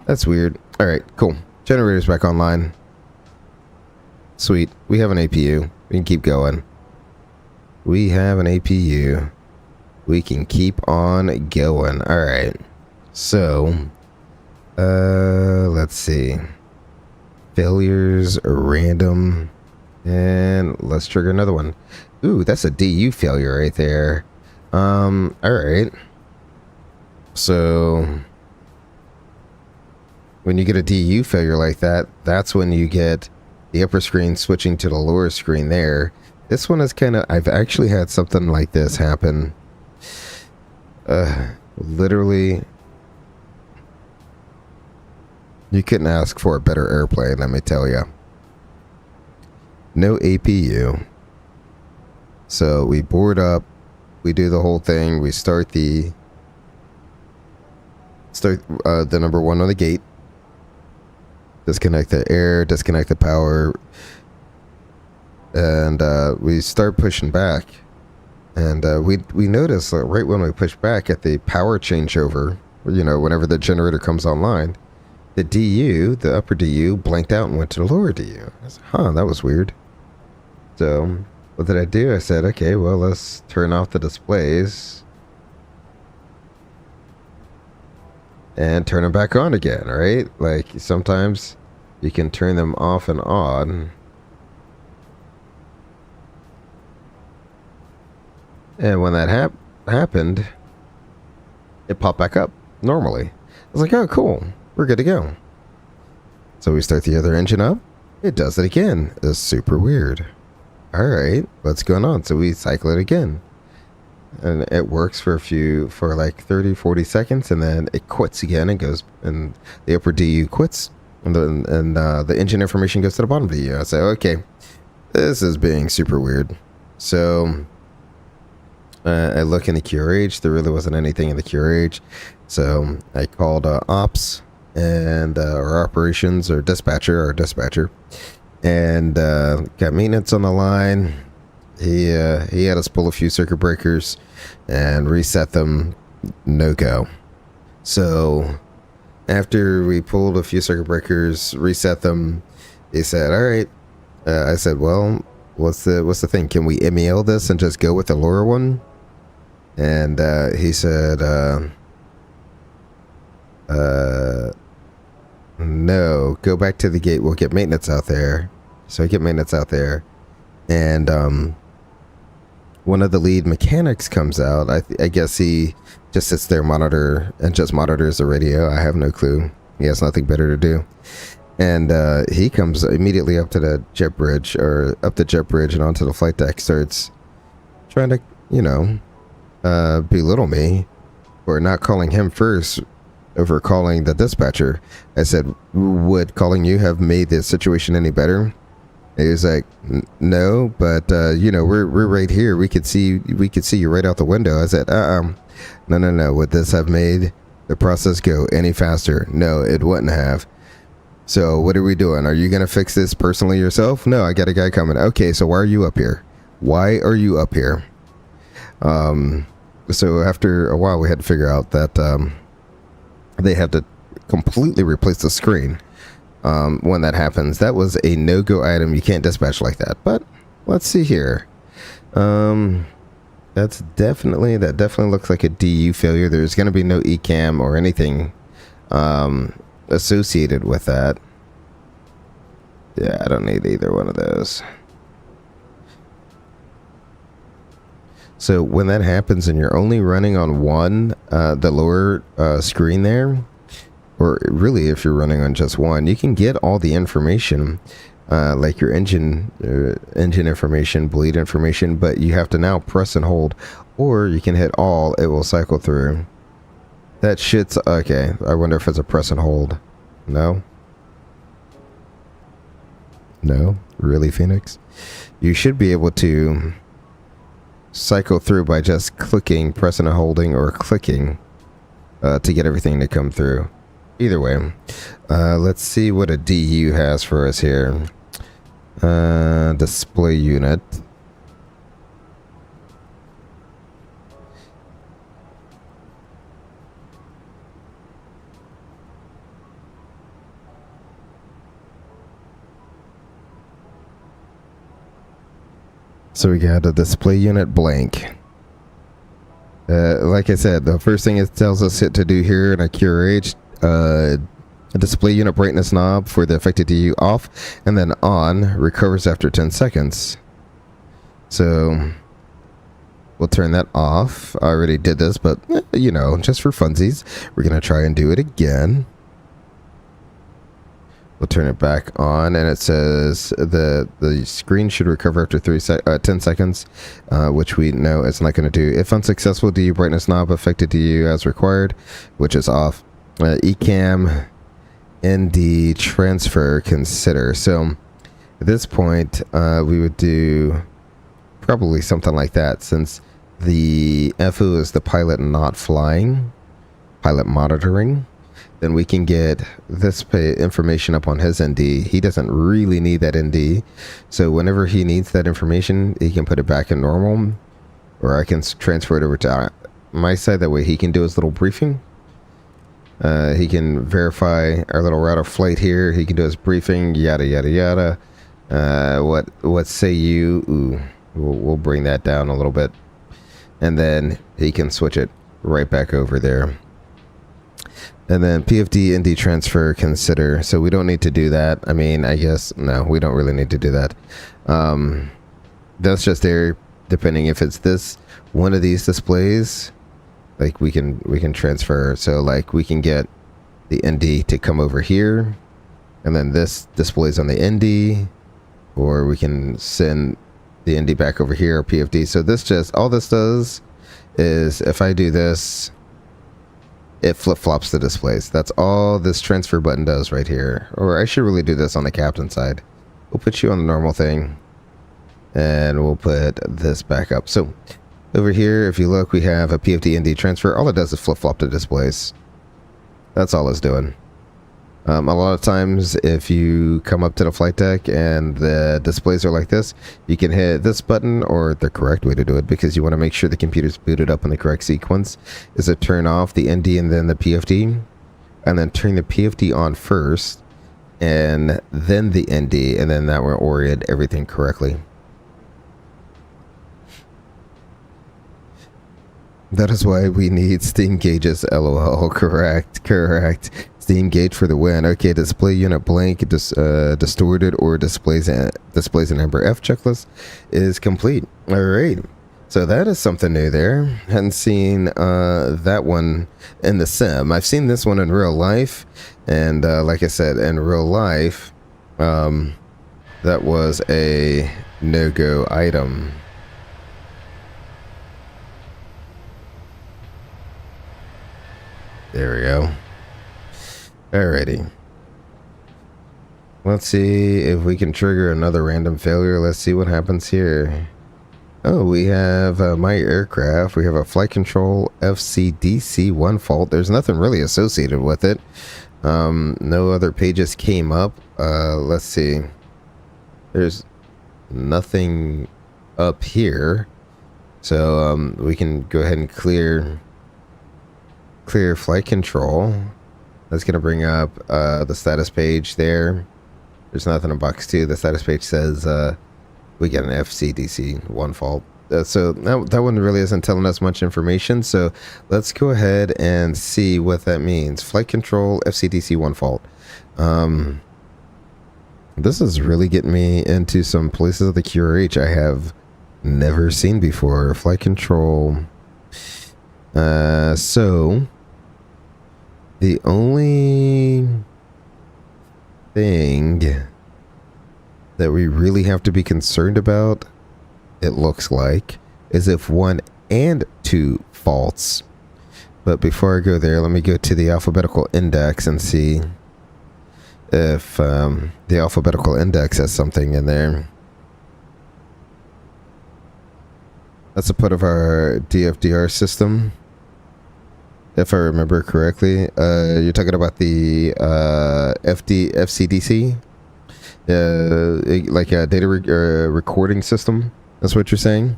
That's weird. Alright, cool. Generator's back online. Sweet. We have an APU. We can keep going. We have an APU. We can keep on going. Alright. So, let's see. Failures are random. And let's trigger another one. Ooh, that's a DU failure right there. Alright. So, when you get a DU failure like that, that's when you get the upper screen switching to the lower screen there. This one is kind of... I've actually had something like this happen. Literally... You couldn't ask for a better airplane, let me tell you. No APU. So we board up, we do the whole thing, we start the number one on the gate, disconnect the air, disconnect the power, and we start pushing back. And we notice right when we push back at the power changeover, you know, whenever the generator comes online, the DU, the upper DU, blanked out and went to the lower DU. I said, huh, that was weird. So what did I do? I said, okay, well, let's turn off the displays and turn them back on again, right? Like, sometimes you can turn them off and on. And when that happened, it popped back up normally. I was like, oh, cool. We're good to go. So we start the other engine up. It does it again. It's super weird. Alright, what's going on? So we cycle it again. And it works for like 30, 40 seconds, and then it quits again and goes, and the upper DU quits, and the engine information goes to the bottom DU. I say, okay, this is being super weird. So I look in the QRH. There really wasn't anything in the QRH. So I called ops and our operations, or dispatcher, and got maintenance on the line. He had us pull a few circuit breakers and reset them. No go. So after we pulled a few circuit breakers, reset them, he said, all right. I said, well, what's the thing? Can we MEL this and just go with the lower one? And he said, no, go back to the gate. We'll get maintenance out there. So I get maintenance out there, and one of the lead mechanics comes out. I guess he just sits there, just monitors the radio. I have no clue. He has nothing better to do. And he comes immediately up to the jet bridge, and onto the flight deck, starts trying to, belittle me for not calling him first over calling the dispatcher. I said, would calling you have made the situation any better? He was like, no, but you know, we're right here. We could see you right out the window. I said, no. Would this have made the process go any faster? No, it wouldn't have. So what are we doing? Are you gonna fix this personally yourself? No, I got a guy coming. Okay, so why are you up here? Why are you up here? So after a while, we had to figure out that they have to completely replace the screen. When that happens, that was a no-go item. You can't dispatch like that. But let's see here. That definitely looks like a DU failure. There's going to be no ECAM or anything associated with that. Yeah, I don't need either one of those. So when that happens and you're only running on one, the lower screen there, or really if you're running on just one, you can get all the information, like your engine information, bleed information, but you have to now press and hold, or you can hit all, it will cycle through. That shit's okay. I wonder if it's a press and hold. No? No? Really, Phoenix? You should be able to cycle through by just clicking, pressing and holding, or clicking to get everything to come through. Either way, let's see what a DU has for us here. Display unit. So we got a display unit blank. Like I said, the first thing it tells us to do here in a QRH, a display unit brightness knob for the affected DU off, and then on recovers after 10 seconds. So we'll turn that off. I already did this, but you know, just for funsies, we're gonna try and do it again. We'll turn it back on, and it says the screen should recover after 10 seconds, which we know it's not going to do. If unsuccessful, DU brightness knob affected DU as required, which is off. ECAM ND transfer consider. So at this point, we would do probably something like that, since the FO is the pilot not flying, pilot monitoring. Then we can get this information up on his ND. He doesn't really need that ND. So whenever he needs that information, he can put it back in normal, or I can transfer it over to my side. That way he can do his little briefing. He can verify our little route of flight here. He can do his briefing, yada, yada, yada. What say you? Ooh, we'll bring that down a little bit. And then he can switch it right back over there. And then PFD ND transfer consider. So we don't need to do that. I mean, I guess, no, we don't really need to do that. That's just there, depending if it's this one of these displays, like we can transfer. So like we can get the ND to come over here, and then this displays on the ND, or we can send the ND back over here, or PFD. So this just, all this does is if I do this, it flip-flops the displays. That's all this transfer button does right here. Or I should really do this on the captain side. We'll put you on the normal thing, and we'll put this back up. So over here, if you look, we have a PFD ND transfer. All it does is flip-flop the displays. That's all it's doing. A lot of times, if you come up to the flight deck and the displays are like this, you can hit this button, or the correct way to do it, because you want to make sure the computer's booted up in the correct sequence, is to turn off the ND and then the PFD, and then turn the PFD on first, and then the ND, and then that will orient everything correctly. That is why we need Steam gauges, LOL. Correct. Steam gauge for the win. Okay, display unit blank, distorted, or displays an Amber F checklist is complete. All right. So that is something new there. Hadn't seen that one in the sim. I've seen this one in real life, and like I said, in real life, that was a no-go item. There we go. Alrighty. Let's see if we can trigger another random failure. Let's see what happens here. Oh, we have my aircraft. We have a flight control FCDC1 fault. There's nothing really associated with it. No other pages came up. Let's see. There's nothing up here. So we can go ahead and clear flight control. That's going to bring up the status page there. There's nothing in box 2. The status page says we get an FCDC1 fault. So that one really isn't telling us much information. So let's go ahead and see what that means. Flight control FCDC1 fault. This is really getting me into some places of the QRH I have never seen before. Flight control. So the only thing that we really have to be concerned about, it looks like, is if 1 and 2 faults. But before I go there, let me go to the alphabetical index and see if the alphabetical index has something in there. That's a part of our DFDR system, if I remember correctly. You're talking about the FCDC, like a data recording system. That's what you're saying?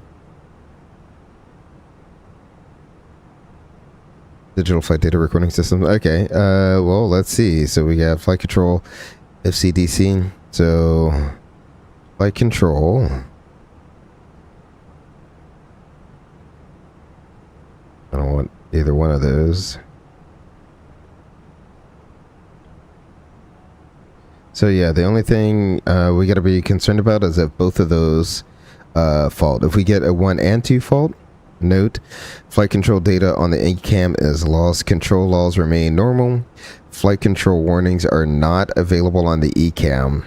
Digital flight data recording system. Okay. Well, let's see. So we got flight control FCDC. So flight control. I don't want either one of those. So yeah, the only thing we got to be concerned about is if both of those fault. If we get a 1 and 2 fault, note, flight control data on the ECAM is lost. Control laws remain normal. Flight control warnings are not available on the ECAM.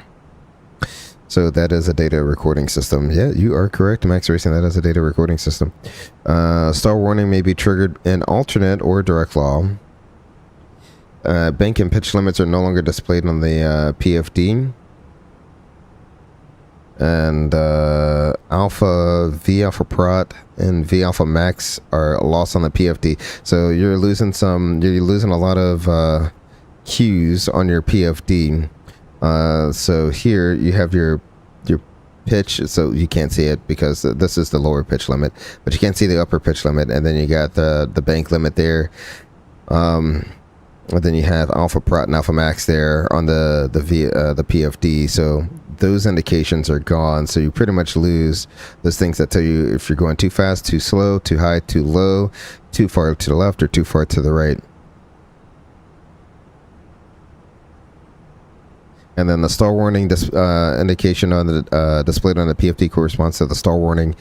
So that is a data recording system. Yeah, you are correct, Max Racing. That is a data recording system. Star warning may be triggered in alternate or direct law. Bank and pitch limits are no longer displayed on the PFD. And Alpha, V Alpha Prot, and V Alpha Max are lost on the PFD. So you're losing a lot of cues on your PFD. So here you have your pitch, so you can't see it because this is the lower pitch limit, but you can't see the upper pitch limit. And then you got the bank limit there. And then you have Alpha Prot and Alpha Max there on the PFD. So those indications are gone. So you pretty much lose those things that tell you if you're going too fast, too slow, too high, too low, too far to the left, or too far to the right. And then the star warning indication on the displayed on the PFD corresponds to the star warning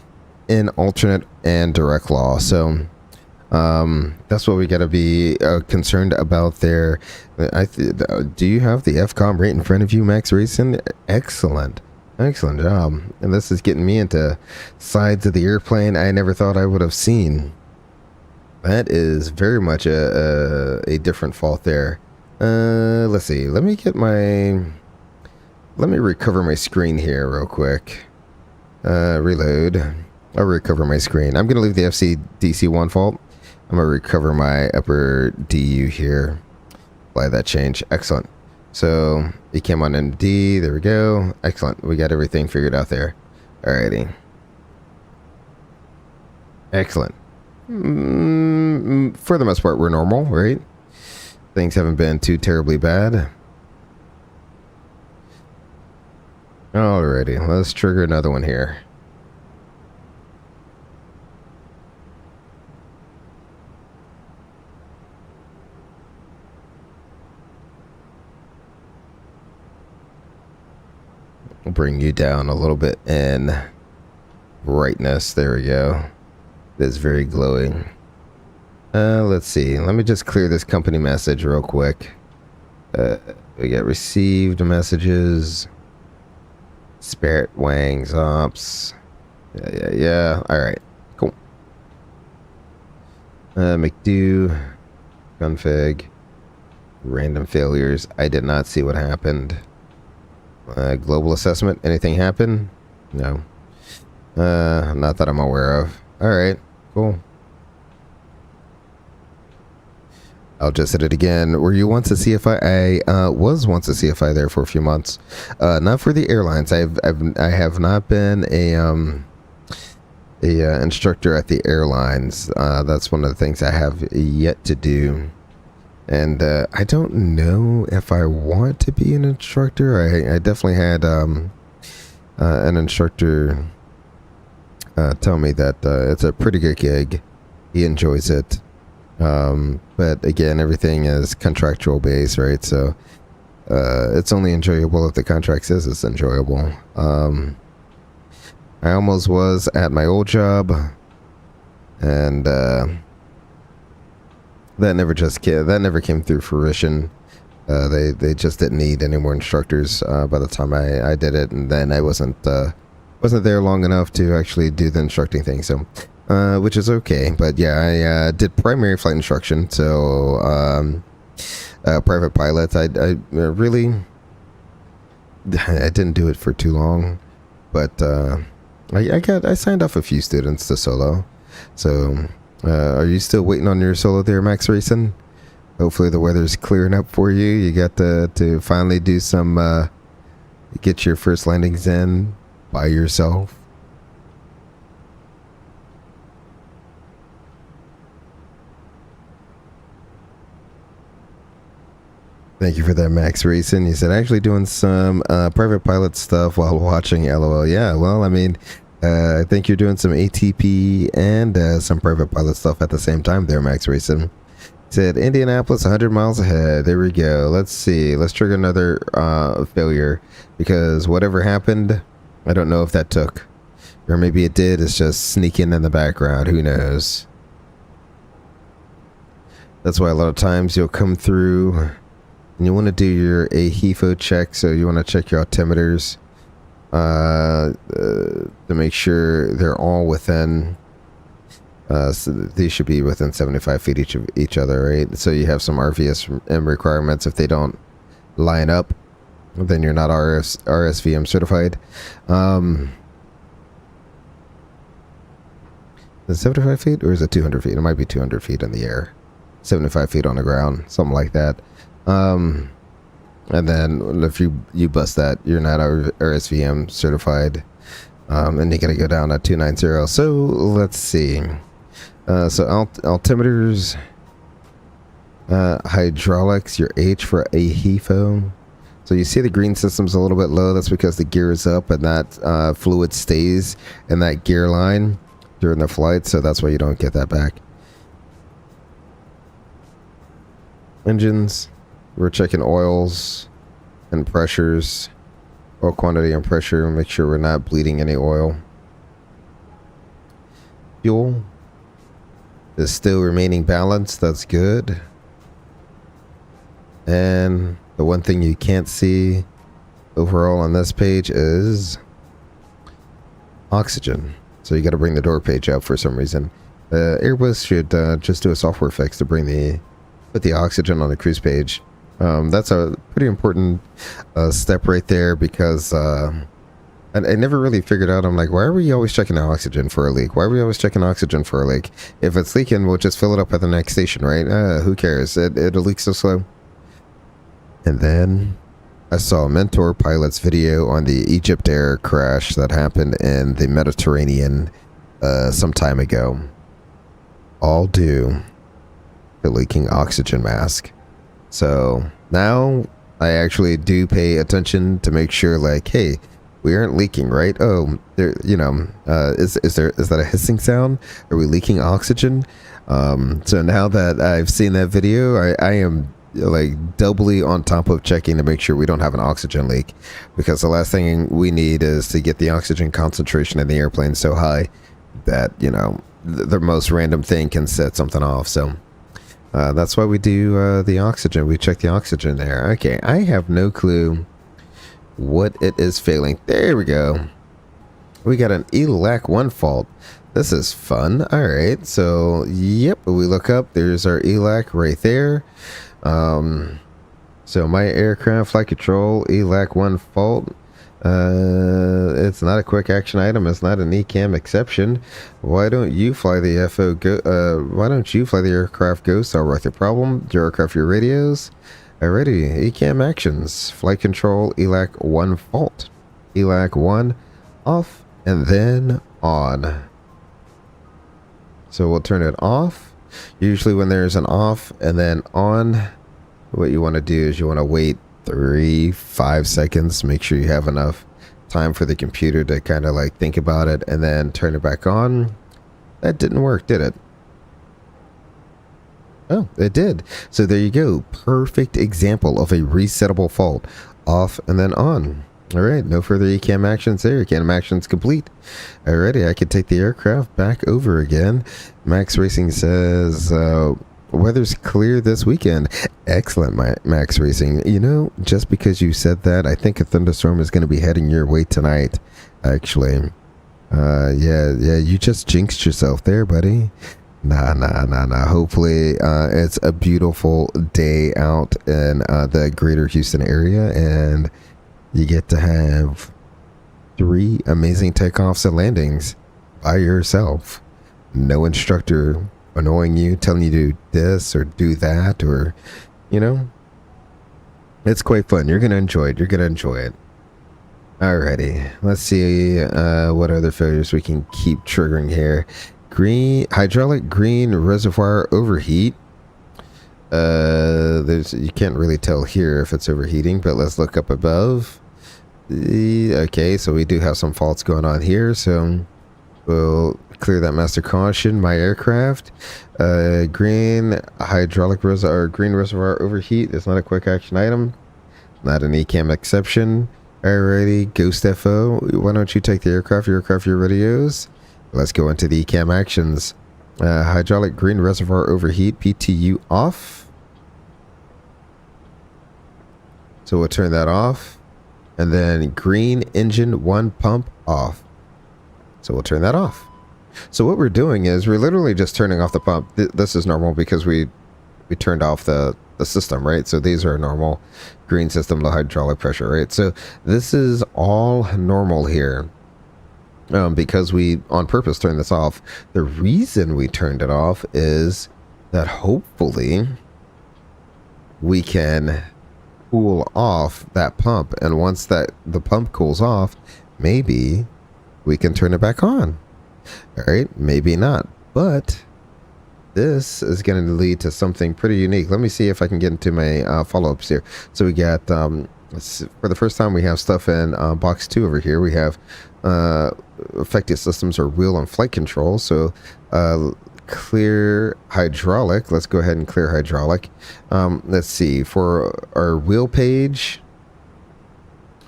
in alternate and direct law. So that's what we got to be concerned about there. Do you have the FCOM right in front of you, Max Racing? Excellent job. And this is getting me into sides of the airplane I never thought I would have seen. That is very much a different fault there. Let's see. Let me recover my screen here real quick. Reload. I'll recover my screen. I'm going to leave the FCDC1 fault. I'm going to recover my upper DU here. Apply that change. Excellent. So it came on into D. There we go. Excellent. We got everything figured out there. Alrighty. Excellent. For the most part, we're normal, right? Things haven't been too terribly bad. Alrighty. Let's trigger another one here. We'll bring you down a little bit in brightness. There we go. It's very glowing. Let's see. Let me just clear this company message real quick. We got received messages. Spirit Wangs Ops. Yeah. Alright. Cool. McDo. Config. Random failures. I did not see what happened. Global assessment. Anything happen? No. Not that I'm aware of. Alright, cool. I'll just hit it again. Were you once a CFI? I was once a CFI there for a few months. Not for the airlines. I have not been a instructor at the airlines. That's one of the things I have yet to do. And I don't know if I want to be an instructor. I definitely had an instructor tell me that it's a pretty good gig. He enjoys it. But again, everything is contractual based, right? So it's only enjoyable if the contract says it's enjoyable. I almost was at my old job, and that never came through fruition. They just didn't need any more instructors by the time I did it, and then I wasn't there long enough to actually do the instructing thing. So. Which is okay, but yeah, I did primary flight instruction, so private pilots. I really I didn't do it for too long, but I signed off a few students to solo. So are you still waiting on your solo there, Max Racing? Hopefully the weather's clearing up for you. You got to finally do some get your first landings in by yourself. Thank you for that, Max Racing. You said actually doing some private pilot stuff while watching. LOL. Yeah, well, I mean, I think you're doing some ATP and some private pilot stuff at the same time there, Max Racing. Said Indianapolis 100 miles ahead. There we go. Let's see. Let's trigger another failure, because whatever happened, I don't know if that took. Or maybe it did. It's just sneaking in the background. Who knows? That's why a lot of times you'll come through... And you want to do your AHEFO check, so you want to check your altimeters to make sure they're all within. So these should be within 75 feet each other, right? So you have some RVSM requirements. If they don't line up, then you're not RSVM certified. Is it 75 feet or is it 200 feet? It might be 200 feet in the air, 75 feet on the ground, something like that. And then if you bust that, you're not RSVM certified, and you gotta go down at 290. So let's see. So altimeters, hydraulics, your H for AHEFO. So you see the green system's a little bit low. That's because the gear is up and that fluid stays in that gear line during the flight. So that's why you don't get that back. Engines. We're checking oils and pressures, oil quantity and pressure, make sure we're not bleeding any oil. Fuel is still remaining balanced. That's good. And the one thing you can't see overall on this page is oxygen. So you got to bring the door page up for some reason. Airbus should just do a software fix to put the oxygen on the cruise page. That's a pretty important step right there, because I never really figured out. I'm like, why are we always checking the oxygen for a leak? Why are we always checking oxygen for a leak? If it's leaking, we'll just fill it up at the next station, right? Who cares? It'll leak so slow. And then I saw a Mentor pilot's video on the Egypt Air crash that happened in the Mediterranean some time ago. All due to leaking oxygen mask. So now I actually do pay attention to make sure, like, hey, we aren't leaking, right? Oh, there, is that a hissing sound? Are we leaking oxygen? So now that I've seen that video, I am like doubly on top of checking to make sure we don't have an oxygen leak, because the last thing we need is to get the oxygen concentration in the airplane so high that, the most random thing can set something off. So that's why we do the oxygen. We check the oxygen there. Okay, I have no clue what it is failing. There we go. We got an ELAC 1 fault. This is fun. All right, so yep, we look up. There's our ELAC right there. So my aircraft flight control ELAC 1 fault. It's not a quick action item. It's not an ECAM exception. Why don't you fly the FO why don't you fly the aircraft ghost? I'll write the problem. Your aircraft, your radios. Alrighty, ECAM actions. Flight control ELAC 1 fault. ELAC 1 off and then on. So we'll turn it off. Usually when there's an off and then on, what you want to do is you want to wait 3-5 seconds, make sure you have enough time for the computer to kind of like think about it and then turn it back on. That didn't work, did it? Oh, it did. So there you go. Perfect example of a resettable fault. Off and then on. All right, no further ECAM actions there. ECAM actions complete. Alrighty, I can take the aircraft back over again. Max Racing says, weather's clear this weekend. Excellent, Max Racing. You know, just because you said that, I think a thunderstorm is going to be heading your way tonight, actually. Yeah, you just jinxed yourself there, buddy. Nah. Hopefully, it's a beautiful day out in the greater Houston area, and you get to have 3 amazing takeoffs and landings by yourself. No instructor annoying you, telling you to do this or do that, or, you know, it's quite fun. You're going to enjoy it. Alrighty, let's see what other failures we can keep triggering here. Hydraulic green reservoir overheat. You can't really tell here if it's overheating, but let's look up above. Okay, so we do have some faults going on here, so we'll clear that master caution. My aircraft, green reservoir overheat is not a quick action item, not an ECAM exception. Alrighty, Ghost FO, why don't you take the aircraft, your radios? Let's go into the ECAM actions. Hydraulic green reservoir overheat, PTU off. So we'll turn that off. And then green engine 1 pump off. So we'll turn that off. So what we're doing is we're literally just turning off the pump. This is normal because we turned off the system, right? So these are normal green system, low hydraulic pressure, right? So this is all normal here. Because we on purpose turned this off. The reason we turned it off is that hopefully we can cool off that pump, and once the pump cools off, maybe we can turn it back on. All right, maybe not, but this is going to lead to something pretty unique. Let me see if I can get into my follow-ups here. So we got for the first time we have stuff in box 2 over here. We have affected systems or wheel and flight control. So clear hydraulic. Let's go ahead and clear hydraulic. Let's see, for our wheel page,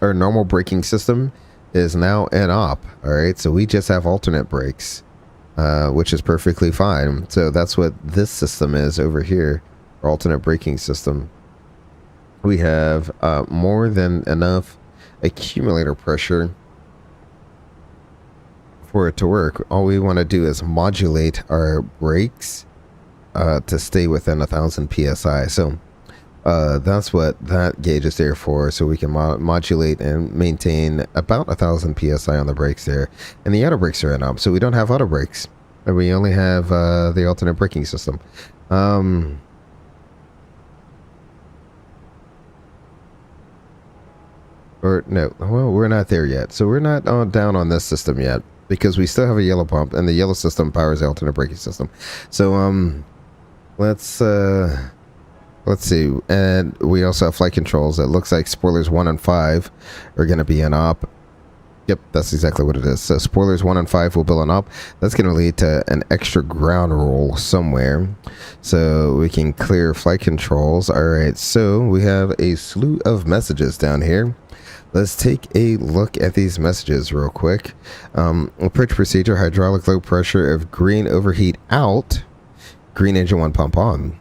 our normal braking system is now in op. All right, so we just have alternate brakes, which is perfectly fine. So that's what this system is over here, our alternate braking system. We have more than enough accumulator pressure for it to work. All we want to do is modulate our brakes to stay within 1,000 psi. So that's what that gauge is there for, so we can modulate and maintain about 1,000 psi on the brakes there. And the auto brakes are in up, so we don't have auto brakes, and we only have the alternate braking system. Or no, well, we're not there yet. So we're not down on this system yet, because we still have a yellow pump, and the yellow system powers the alternate braking system. So let's see. And we also have flight controls. It looks like spoilers 1 and 5 are going to be in op. Yep, that's exactly what it is. So spoilers 1 and 5 will be in op. That's going to lead to an extra ground roll somewhere, so we can clear flight controls. All right, so we have a slew of messages down here. Let's take a look at these messages real quick. Approach procedure, hydraulic low pressure if green overheat out, green engine 1 pump on.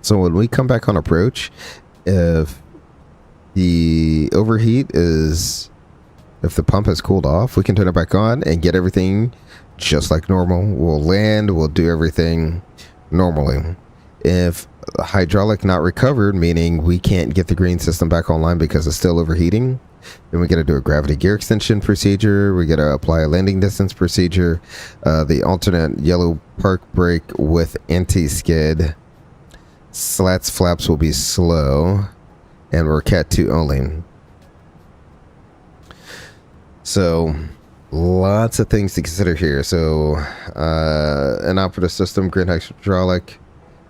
So when we come back on approach, if the overheat is, if the pump has cooled off, we can turn it back on and get everything just like normal. We'll land, we'll do everything normally. If hydraulic not recovered, meaning we can't get the green system back online because it's still overheating. Then we got to do a gravity gear extension procedure. We got to apply a landing distance procedure. The alternate yellow park brake with anti-skid. Slats flaps will be slow. And we're Cat 2 only. So, lots of things to consider here. So, an operative system, grid hydraulic,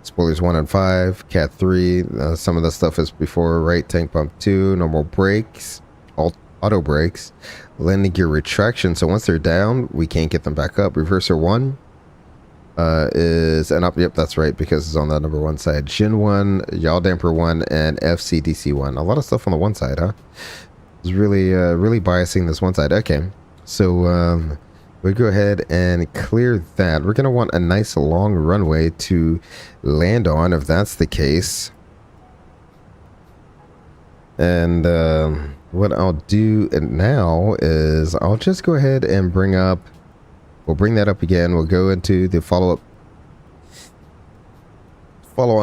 spoilers 1 and 5, Cat 3. Some of the stuff is before, right? Tank pump 2, normal brakes, auto brakes, landing gear retraction. So once they're down, we can't get them back up. Reverser 1 is an up. Yep, that's right, because it's on the number 1 side. Gen 1, yaw damper 1, and FCDC 1. A lot of stuff on the one side, huh? It's really, really biasing this one side. Okay, so we go ahead and clear that. We're gonna want a nice long runway to land on, if that's the case. And what I'll do now is I'll just go ahead and bring that up again. We'll go into the follow-on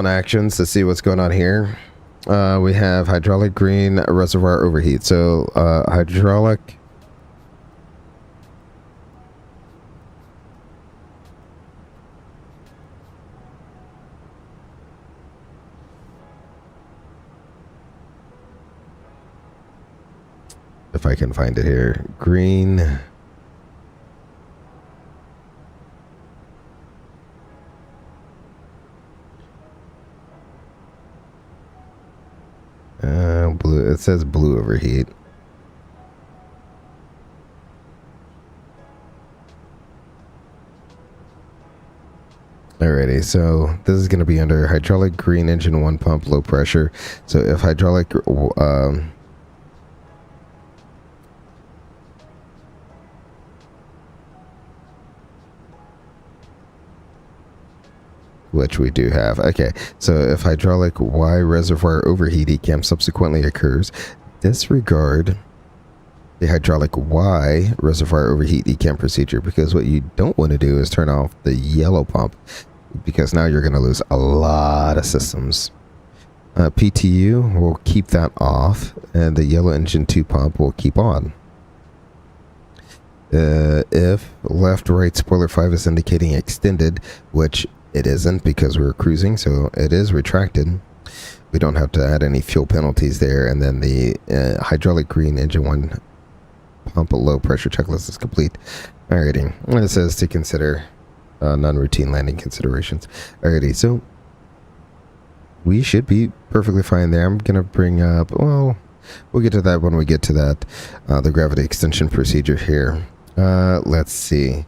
actions to see what's going on here. We have hydraulic green reservoir overheat. So hydraulic. If I can find it here. Green. Blue. It says blue overheat. Alrighty, so this is going to be under hydraulic green engine 1 pump low pressure. So if hydraulic which we do have. Okay, so if hydraulic Y reservoir overheat ECAM subsequently occurs, disregard the hydraulic Y reservoir overheat ECAM procedure, because what you don't want to do is turn off the yellow pump, because now you're going to lose a lot of systems. PTU will keep that off, and the yellow engine 2 pump will keep on. If left right spoiler 5 is indicating extended, which it isn't because we're cruising, so it is retracted. We don't have to add any fuel penalties there. And then the hydraulic green engine 1 pump low pressure checklist is complete. Alrighty, and it says to consider non-routine landing considerations. Alrighty, so we should be perfectly fine there. I'm gonna bring up, well, we'll get to that when we get to that, the gravity extension procedure here. Let's see.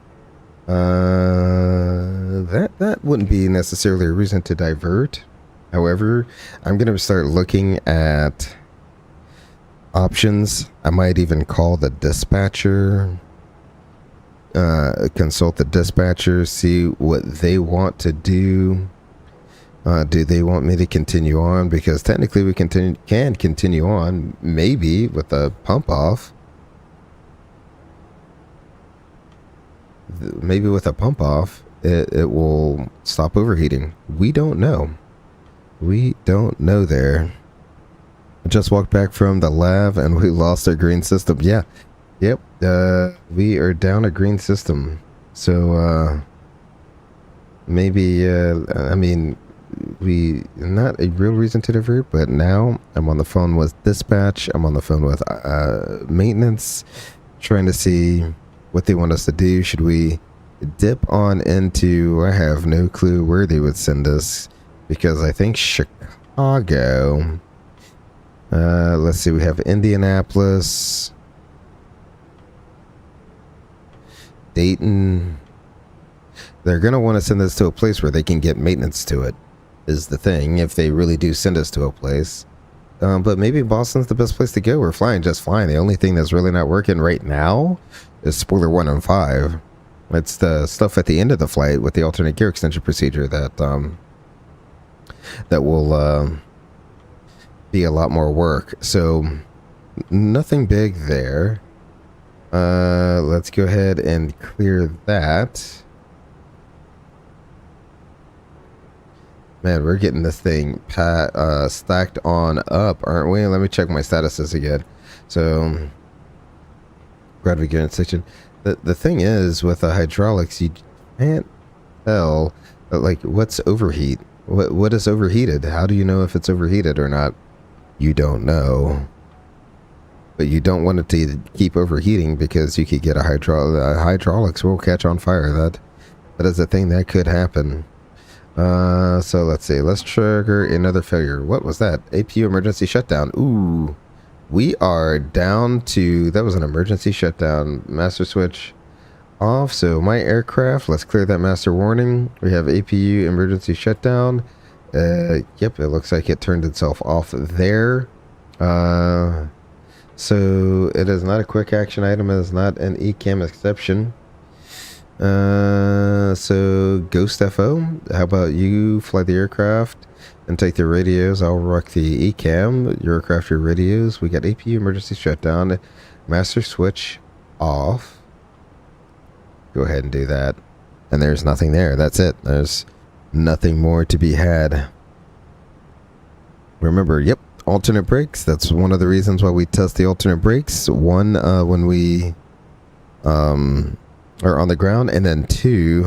That wouldn't be necessarily a reason to divert. However, I'm going to start looking at options. I might even call the dispatcher, consult the dispatcher, see what they want to do. Do they want me to continue on? Because technically we can continue on, maybe with the pump off. Maybe with a pump off, it will stop overheating. We don't know. We don't know there. I just walked back from the lab and we lost our green system. Yeah. Yep. We are down a green system. So, maybe, I mean, not a real reason to divert, but now I'm on the phone with dispatch. I'm on the phone with maintenance, trying to see what they want us to do. Should we dip on into, I have no clue where they would send us, because I think Chicago, let's see, we have Indianapolis, Dayton. They're going to want to send us to a place where they can get maintenance to it, is the thing, if they really do send us to a place. But maybe Boston's the best place to go. We're flying just fine. The only thing that's really not working right now is spoiler 1 and 5. It's the stuff at the end of the flight with the alternate gear extension procedure that that will be a lot more work. So nothing big there. Let's go ahead and clear that. Man, we're getting this thing stacked on up, aren't we? Let me check my statuses again. So, gravity gear section. The thing is, with the hydraulics, you can't tell, like, what's overheat. What is overheated? How do you know if it's overheated or not? You don't know. But you don't want it to keep overheating because you could get a hydraulics will catch on fire. That is a thing that could happen. So let's see. Let's trigger another failure. What was that? APU emergency shutdown. Ooh. We are down to... That was an emergency shutdown. Master switch off. So my aircraft, let's clear that master warning. We have APU emergency shutdown. Yep, it looks like it turned itself off there. So it is not a quick action item. It is not an ECAM exception. So Ghost FO, how about you fly the aircraft and take the radios? I'll rock the ECAM. Your aircraft, your radios. We got APU emergency shutdown. Master switch off. Go ahead and do that. And there's nothing there. That's it. There's nothing more to be had. Remember, yep, alternate brakes. That's one of the reasons why we test the alternate brakes. One, when we are on the ground, and then two,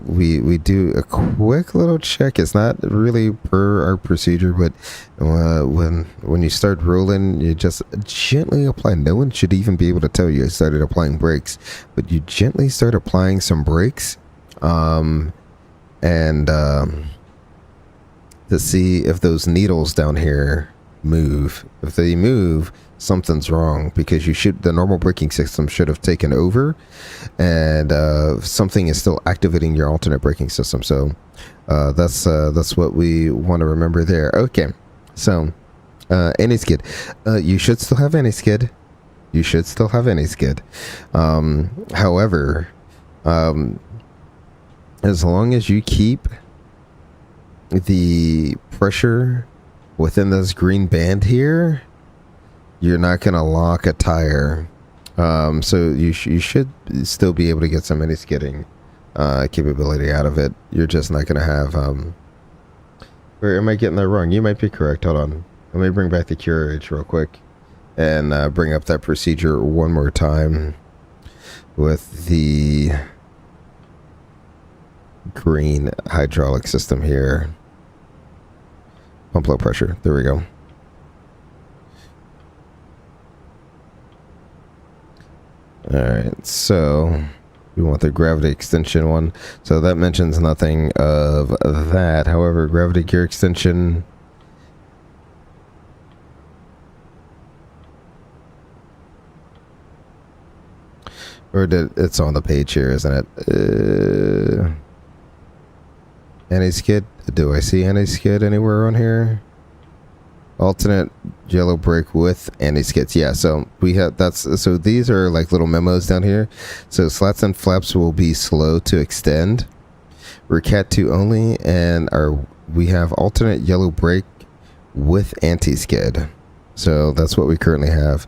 we do a quick little check. It's not really per our procedure, but when you start rolling, you just gently apply. No one should even be able to tell you started applying brakes, but you gently start applying some brakes, to see if those needles down here move. If they move, something's wrong, because the normal braking system should have taken over, and something is still activating your alternate braking system. So that's what we want to remember there. Okay, so anti-skid. You should still have anti-skid. You should still have anti-skid. However, as long as you keep the pressure within this green band here, you're not going to lock a tire. So you should still be able to get some anti-skidding capability out of it. You're just not going to have... or am I getting that wrong? You might be correct. Hold on. Let me bring back the QRH real quick and bring up that procedure one more time with the green hydraulic system here. Pump low pressure. There we go. Alright, so we want the gravity extension one. So that mentions nothing of that. However, gravity gear extension... Or it's on the page here, isn't it? Anti-skid? Do I see anti-skid anywhere on here? Alternate yellow brake with anti-skids. Yeah, so we have so these are like little memos down here. So slats and flaps will be slow to extend. We're Cat 2 only, and we have alternate yellow brake with anti-skid. So that's what we currently have.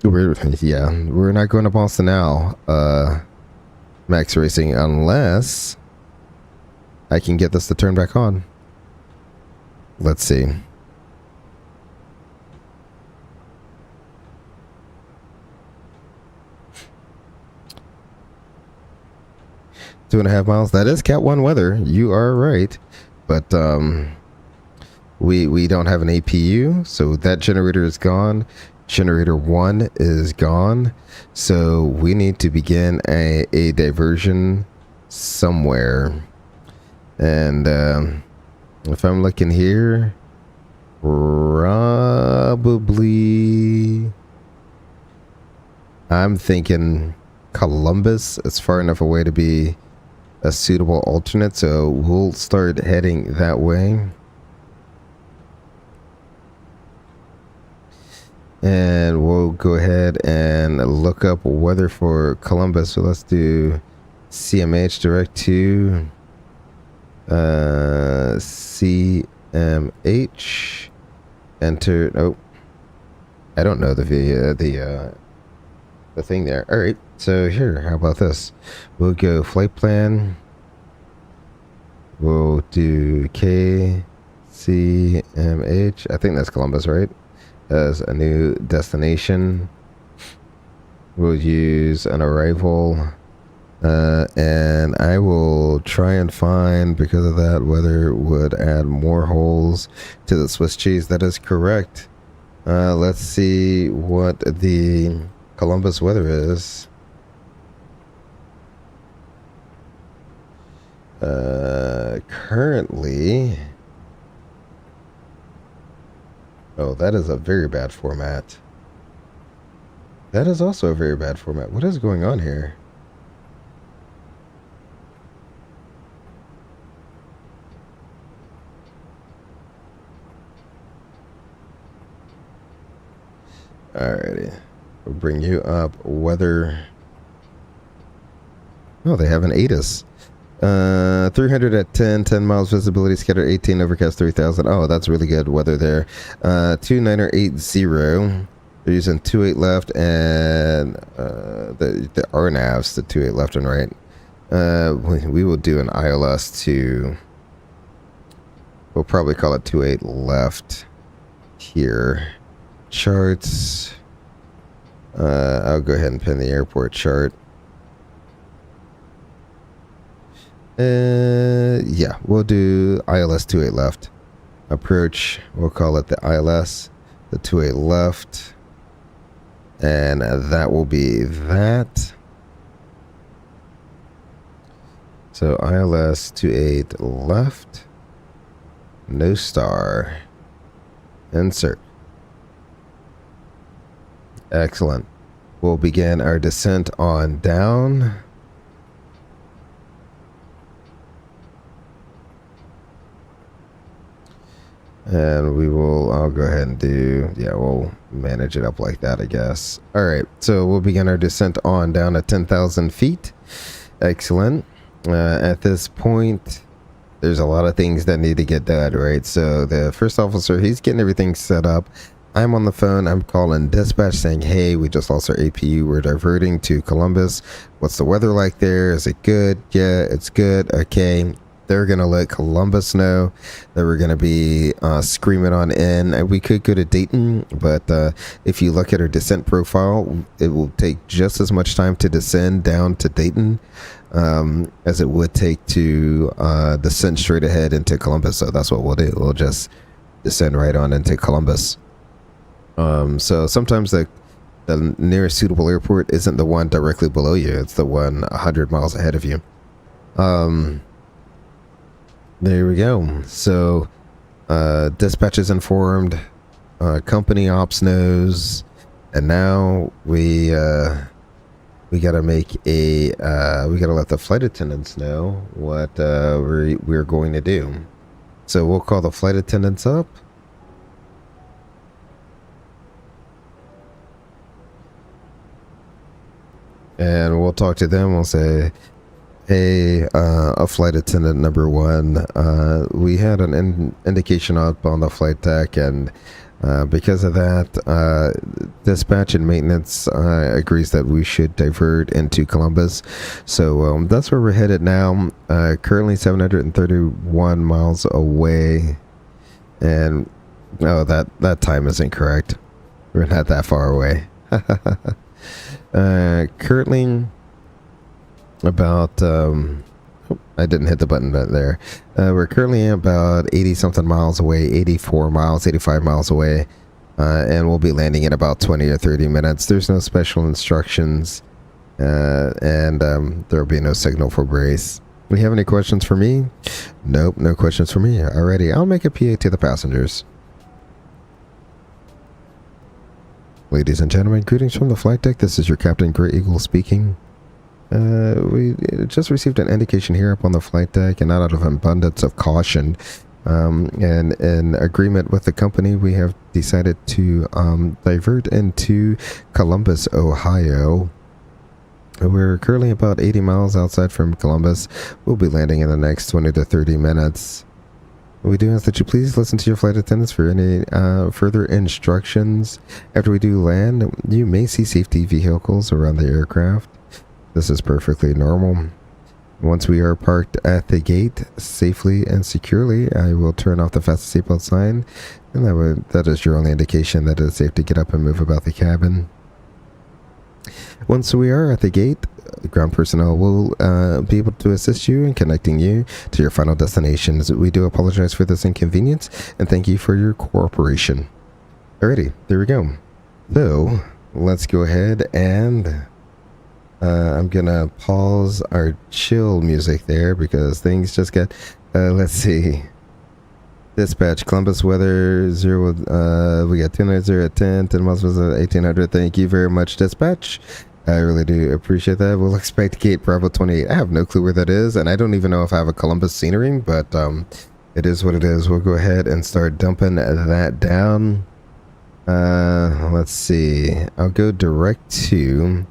We're not going to Boston now, Max Racing, unless I can get this to turn back on. Let's see. 2.5 miles. That is Cat 1 weather. You are right. But we don't have an APU, so that generator is gone. Generator 1 is gone. So we need to begin a diversion somewhere. And if I'm looking here, probably I'm thinking Columbus is far enough away to be a suitable alternate, so we'll start heading that way. And we'll go ahead and look up weather for Columbus. So let's do CMH direct to CMH. Enter. Oh, I don't know the thing there. All right. So here, how about this? We'll go flight plan. We'll do KCMH. I think that's Columbus, right? As a new destination. We'll use an arrival. And I will try and find, because of that, whether it would add more holes to the Swiss cheese. That is correct. Let's see what the Columbus weather is. Currently... Oh, that is a very bad format. That is also a very bad format. What is going on here? Alrighty. We'll bring you up. Weather. Oh, they have an ATIS. 300 at 10 miles visibility, scattered 18, overcast 3,000. Oh, that's really good weather there. 2980. They're using 28 left and the RNAVs, the 28 left and right. We will do an ILS to, we'll probably call it 28 left here. Charts. I'll go ahead and pin the airport chart. Yeah, we'll do ILS 28 left. Approach, we'll call it the ILS, the 28 left. And that will be that. So ILS 28 left. No star. Insert. Excellent. We'll begin our descent on down. And we will, I'll go ahead and do, yeah, we'll manage it up like that, I guess. All right, so we'll begin our descent on down at 10,000 feet. Excellent. At this point, there's a lot of things that need to get done, right? So the first officer, he's getting everything set up. I'm on the phone. I'm calling dispatch saying, hey, we just lost our APU. We're diverting to Columbus. What's the weather like there? Is it good? Yeah, it's good. Okay. They're going to let Columbus know that we're going to be screaming on in. And we could go to Dayton, but if you look at our descent profile, it will take just as much time to descend down to Dayton as it would take to descend straight ahead into Columbus. So that's what we'll do. We'll just descend right on into Columbus. So sometimes the nearest suitable airport isn't the one directly below you. It's the one 100 miles ahead of you. There we go. So dispatch is informed, company ops knows, and now we gotta make a we gotta let the flight attendants know what we're going to do. So we'll call the flight attendants up. And we'll talk to them. We'll say, hey, a flight attendant number one, we had an indication up on the flight deck, and because of that, dispatch and maintenance agrees that we should divert into Columbus. So that's where we're headed now. Currently 731 miles away. And, oh, that time is incorrect. We're not that far away. Currently about I didn't hit the button there. We're currently about 80 something miles away, 84 miles, 85 miles away, and we'll be landing in about 20 or 30 minutes. There's no special instructions, and there'll be no signal for brace. We have any questions for me? Nope, no questions for me. Alrighty, I'll make a PA to the passengers. Ladies and gentlemen, greetings from the flight deck. This is your Captain Grey Eagle speaking. We just received an indication here up on the flight deck, and not out of abundance of caution, and in agreement with the company, we have decided to divert into Columbus, Ohio. We're currently about 80 miles outside from Columbus. We'll be landing in the next 20 to 30 minutes. We do ask that you please listen to your flight attendants for any further instructions. After we do land, you may see safety vehicles around the aircraft. This is perfectly normal. Once we are parked at the gate safely and securely, I will turn off the fasten seatbelt sign, and that is your only indication that it is safe to get up and move about the cabin. Once we are at the gate, ground personnel will be able to assist you in connecting you to your final destinations. We do apologize for this inconvenience and thank you for your cooperation. Alrighty, there we go. So let's go ahead and I'm gonna pause our chill music there because things just got let's see. Dispatch, Columbus weather 0 we got 290 at 10 miles was 1800. Thank you very much, dispatch. I really do appreciate that. We'll expect gate Bravo 28. I have no clue where that is, and I don't even know if I have a Columbus scenery, but it is what it is. We'll go ahead and start dumping that down. Let's see. I'll go direct to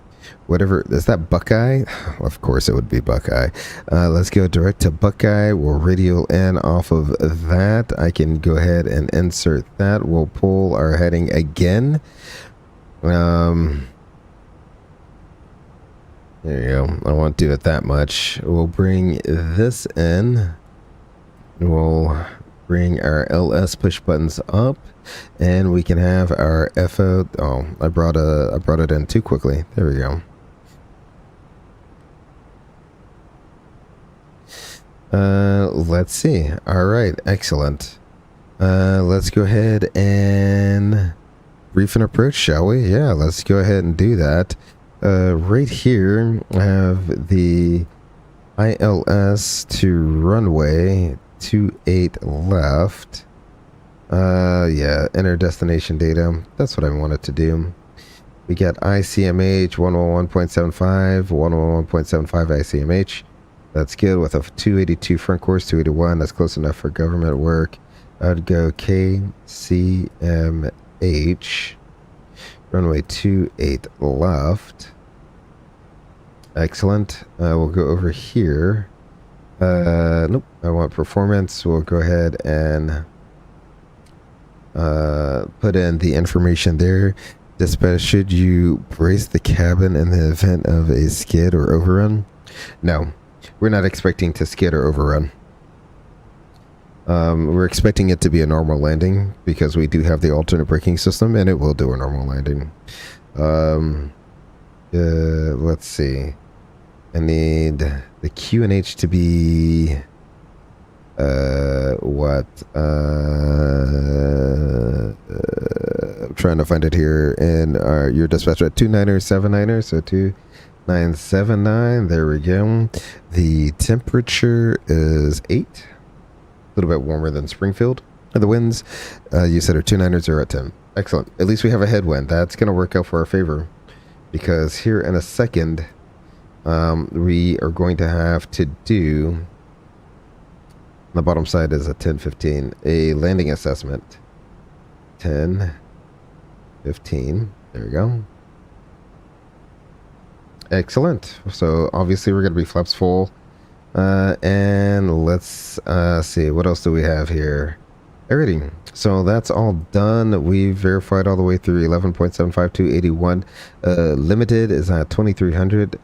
whatever. Is that Buckeye? Of course it would be Buckeye. Let's go direct to Buckeye. We'll radial in off of that. I can go ahead and insert that. We'll pull our heading again. There you go. I won't do it that much. We'll bring this in. We'll bring our LS push buttons up, and we can have our FO. Oh, I brought it in too quickly. There we go. Let's see. All right, excellent. Let's go ahead and brief and approach, shall we? Yeah, let's go ahead and do that. Right here, I have the ILS to runway 28 left. Yeah, enter destination data. That's what I wanted to do. We got ICMH 111.75, 111.75 ICMH. That's good with a 282 front course, 281. That's close enough for government work. I'd go KCMH. Runway 28 left. Excellent. We'll go over here. Nope. I want performance. We'll go ahead and put in the information there. Dispatch, should you brace the cabin in the event of a skid or overrun? No. We're not expecting to skid or overrun. We're expecting it to be a normal landing because we do have the alternate braking system and it will do a normal landing. Let's see. I need the QNH to be what? I'm trying to find it here in your dispatcher at 2979er, so 2979. There we go. The temperature is 8. A little bit warmer than Springfield. And the winds, you said, are 290 at 10. Excellent. At least we have a headwind. That's going to work out for our favor. Because here in a second, we are going to have to do, on the bottom side is a 1015, a landing assessment. 1015. There we go. Excellent. So obviously we're going to be flaps full. And let's see, what else do we have here? Alrighty, so that's all done. We verified all the way through 11.75281. Limited is at 2300.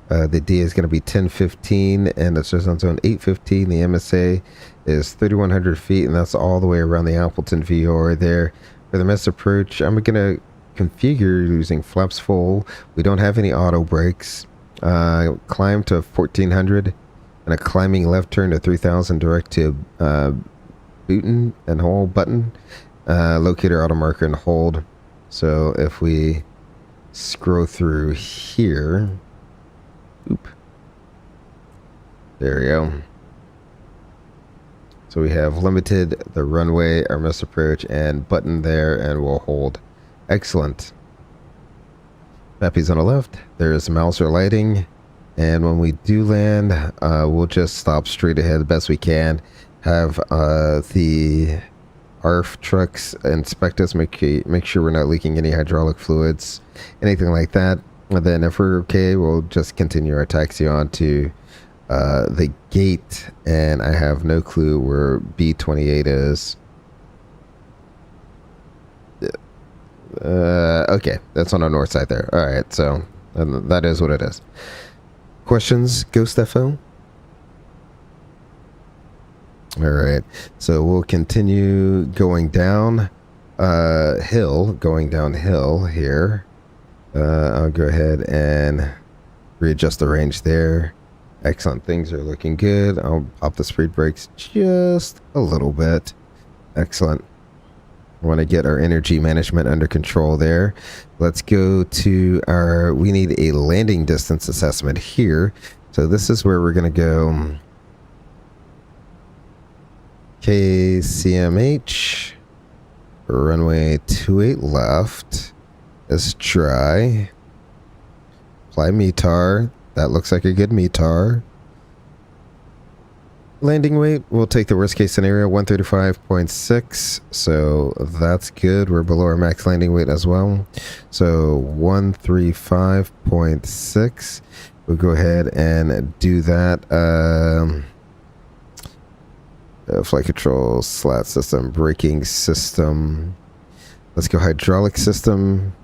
The D is going to be 1015, and it's just on zone 815. The MSA is 3100 feet, and that's all the way around the Appleton VOR there. For the mess approach, I'm going to configure using flaps full. We don't have any auto brakes. Climb to 1400. And a climbing left turn to 3000 direct to Button and hold button. Locator auto marker and hold. So if we scroll through here. Oop. There we go. So we have limited, the runway, our mess approach, and button there, and we'll hold. Excellent. Mappy's on the left. There's Mauser lighting. And when we do land, we'll just stop straight ahead the best we can. Have the ARF trucks inspect us, make sure we're not leaking any hydraulic fluids, anything like that. And then if we're okay, we'll just continue our taxi on to the gate. And I have no clue where B28 is. Okay, that's on the north side there. All right, so that is what it is. Questions, Ghost FO? All right. So we'll continue going down going downhill here. I'll go ahead and readjust the range there. Excellent. Things are looking good. I'll pop the speed brakes just a little bit. Excellent. I want to get our energy management under control there. Let's go to we need a landing distance assessment here. So this is where we're going to go. KCMH, runway 28 left. Is dry. Apply METAR. That looks like a good METAR. Landing weight, we'll take the worst case scenario, 135.6. So that's good. We're below our max landing weight as well. So 135.6. We'll go ahead and do that. Flight control, slat system, braking system. Let's go hydraulic system.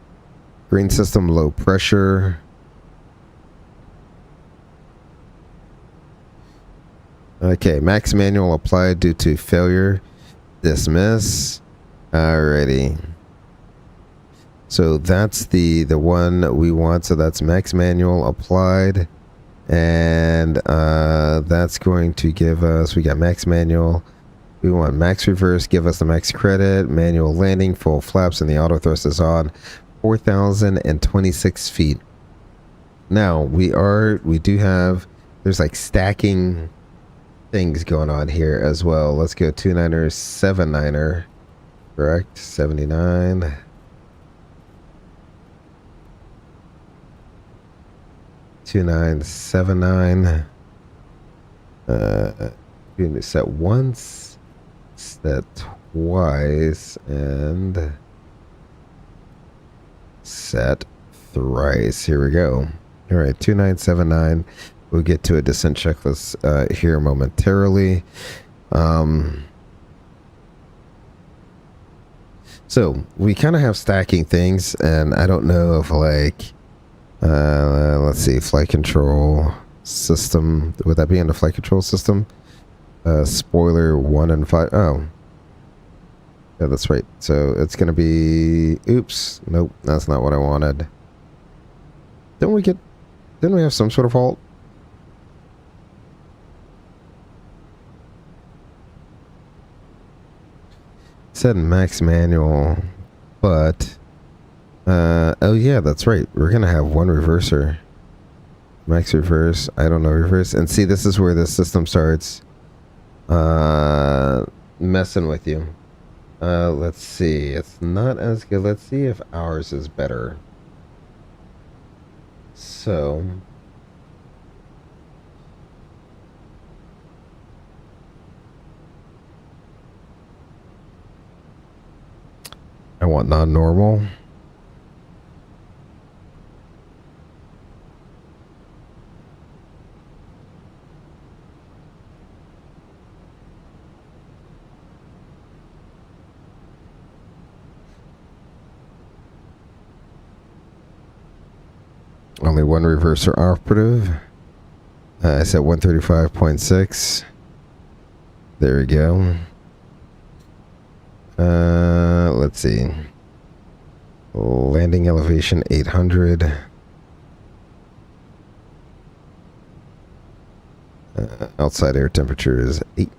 Green system, low pressure. Okay, max manual applied due to failure. Dismiss. Alrighty. So that's the one we want. So that's max manual applied. And that's going to give us, we got max manual. We want max reverse, give us the max credit. Manual landing, full flaps, and the auto thrust is on. 4,026 feet. Now, we do have, there's like stacking things going on here as well. Let's go 29er, 79er, correct? 79. Two 979. Set once, set twice, and set thrice. Here we go. All right, 2979. We'll get to a descent checklist here momentarily. So we kind of have stacking things, and I don't know if like let's see, flight control system, would that be in the flight control system? Spoiler 1 and 5. Oh yeah, that's right. So it's gonna be, oops, nope, that's not what I wanted. Didn't we have some sort of fault? It said max manual, but oh yeah, that's right. We're gonna have one reverser. Max reverse, I don't know, reverse. And see, this is where the system starts messing with you. Let's see. It's not as good. Let's see if ours is better. So I want non-normal. Only one reverser operative. I said 135.6. There we go. Let's see. Landing elevation 800. Outside air temperature is 8.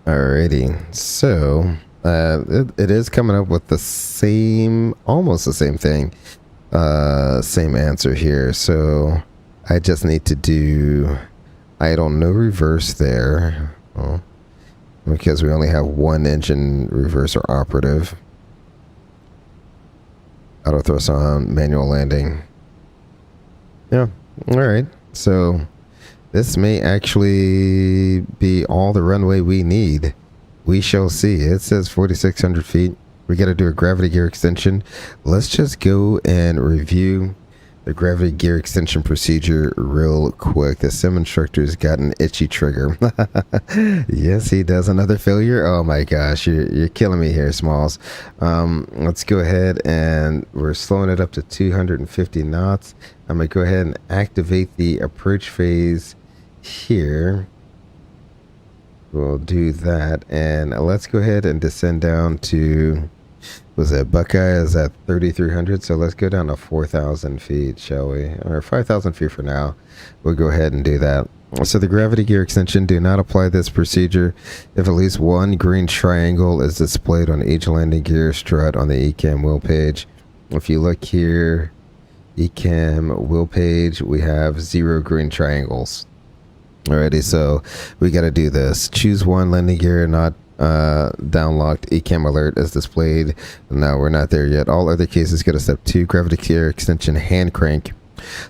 Alrighty, so it is coming up with the same, almost the same thing, same answer here. So I just need to do idle, no reverse there, because we only have one engine reverser operative. Auto thrust on, manual landing. Yeah, alright, so this may actually be all the runway we need. We shall see. It says 4,600 feet. We got to do a gravity gear extension. Let's just go and review the gravity gear extension procedure real quick. The sim instructor's got an itchy trigger. Yes, he does. Another failure. Oh my gosh, you're killing me here, Smalls. Let's go ahead and we're slowing it up to 250 knots. I'm gonna go ahead and activate the approach phase here. We'll do that, and let's go ahead and descend down to, was that Buckeye is at 3,300, so let's go down to 4,000 feet, shall we? Or 5,000 feet for now. We'll go ahead and do that. So the gravity gear extension, do not apply this procedure if at least one green triangle is displayed on each landing gear strut on the ECAM wheel page. If you look here, ECAM wheel page, we have 0 green triangles. Alrighty, so we got to do this. Choose one landing gear not downlocked. ECAM alert is displayed. No, we're not there yet. All other cases go to step 2, gravity gear extension hand crank.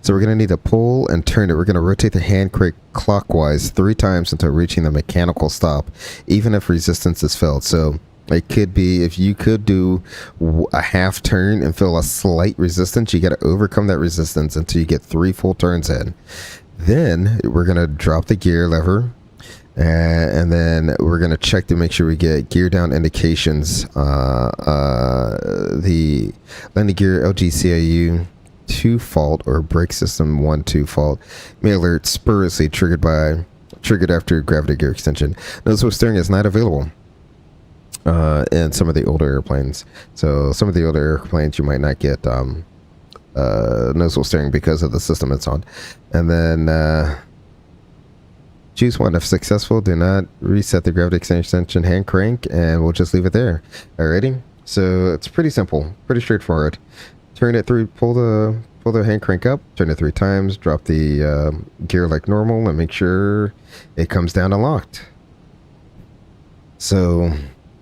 So we're going to need to pull and turn it. We're going to rotate the hand crank clockwise 3 times until reaching the mechanical stop, even if resistance is felt. So it could be, if you could do a half turn and feel a slight resistance, you got to overcome that resistance until you get 3 full turns in. Then we're going to drop the gear lever, and then we're going to check to make sure we get gear down indications. The landing gear LGCIU 2 fault or brake system 1-2 fault may alert spuriously triggered after gravity gear extension. Noticeable steering is not available in some of the older airplanes. So some of the older airplanes you might not get noticeable steering because of the system it's on. And then choose one. If successful, do not reset the gravity extension hand crank, and we'll just leave it there. Alrighty, so it's pretty simple, pretty straightforward. Turn it through, pull the hand crank up, turn it 3 times, drop the gear like normal, and make sure it comes down and locked. So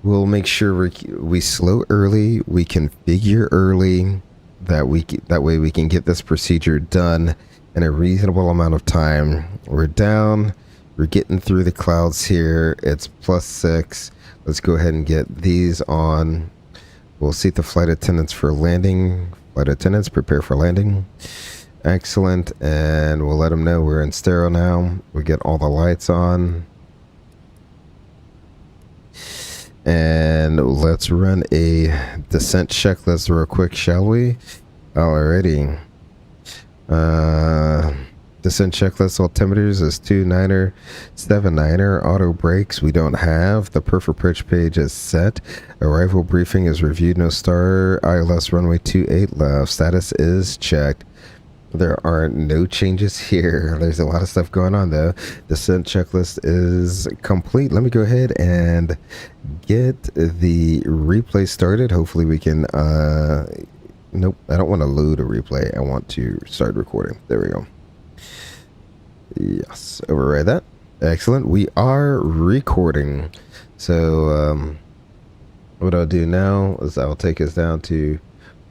we'll make sure we slow early, we configure early, that way we can get this procedure done in a reasonable amount of time. We're down, we're getting through the clouds here. It's +6. Let's go ahead and get these on. We'll seat the flight attendants for landing. Flight attendants, prepare for landing. Excellent. And we'll let them know we're in stereo now. We get all the lights on. And let's run a descent checklist real quick, shall we? Alrighty. Descent checklist altimeters is 29er, 79er. Auto brakes we don't have. The perf approach page is set. Arrival briefing is reviewed. No star. ILS runway 28 left. Status is checked. There are no changes here. There's a lot of stuff going on though. Descent checklist is complete. Let me go ahead and get the replay started. Hopefully we can nope, I don't want to load a replay. I want to start recording. There we go. Yes, override that. Excellent. We are recording. So what I'll do now is I'll take us down to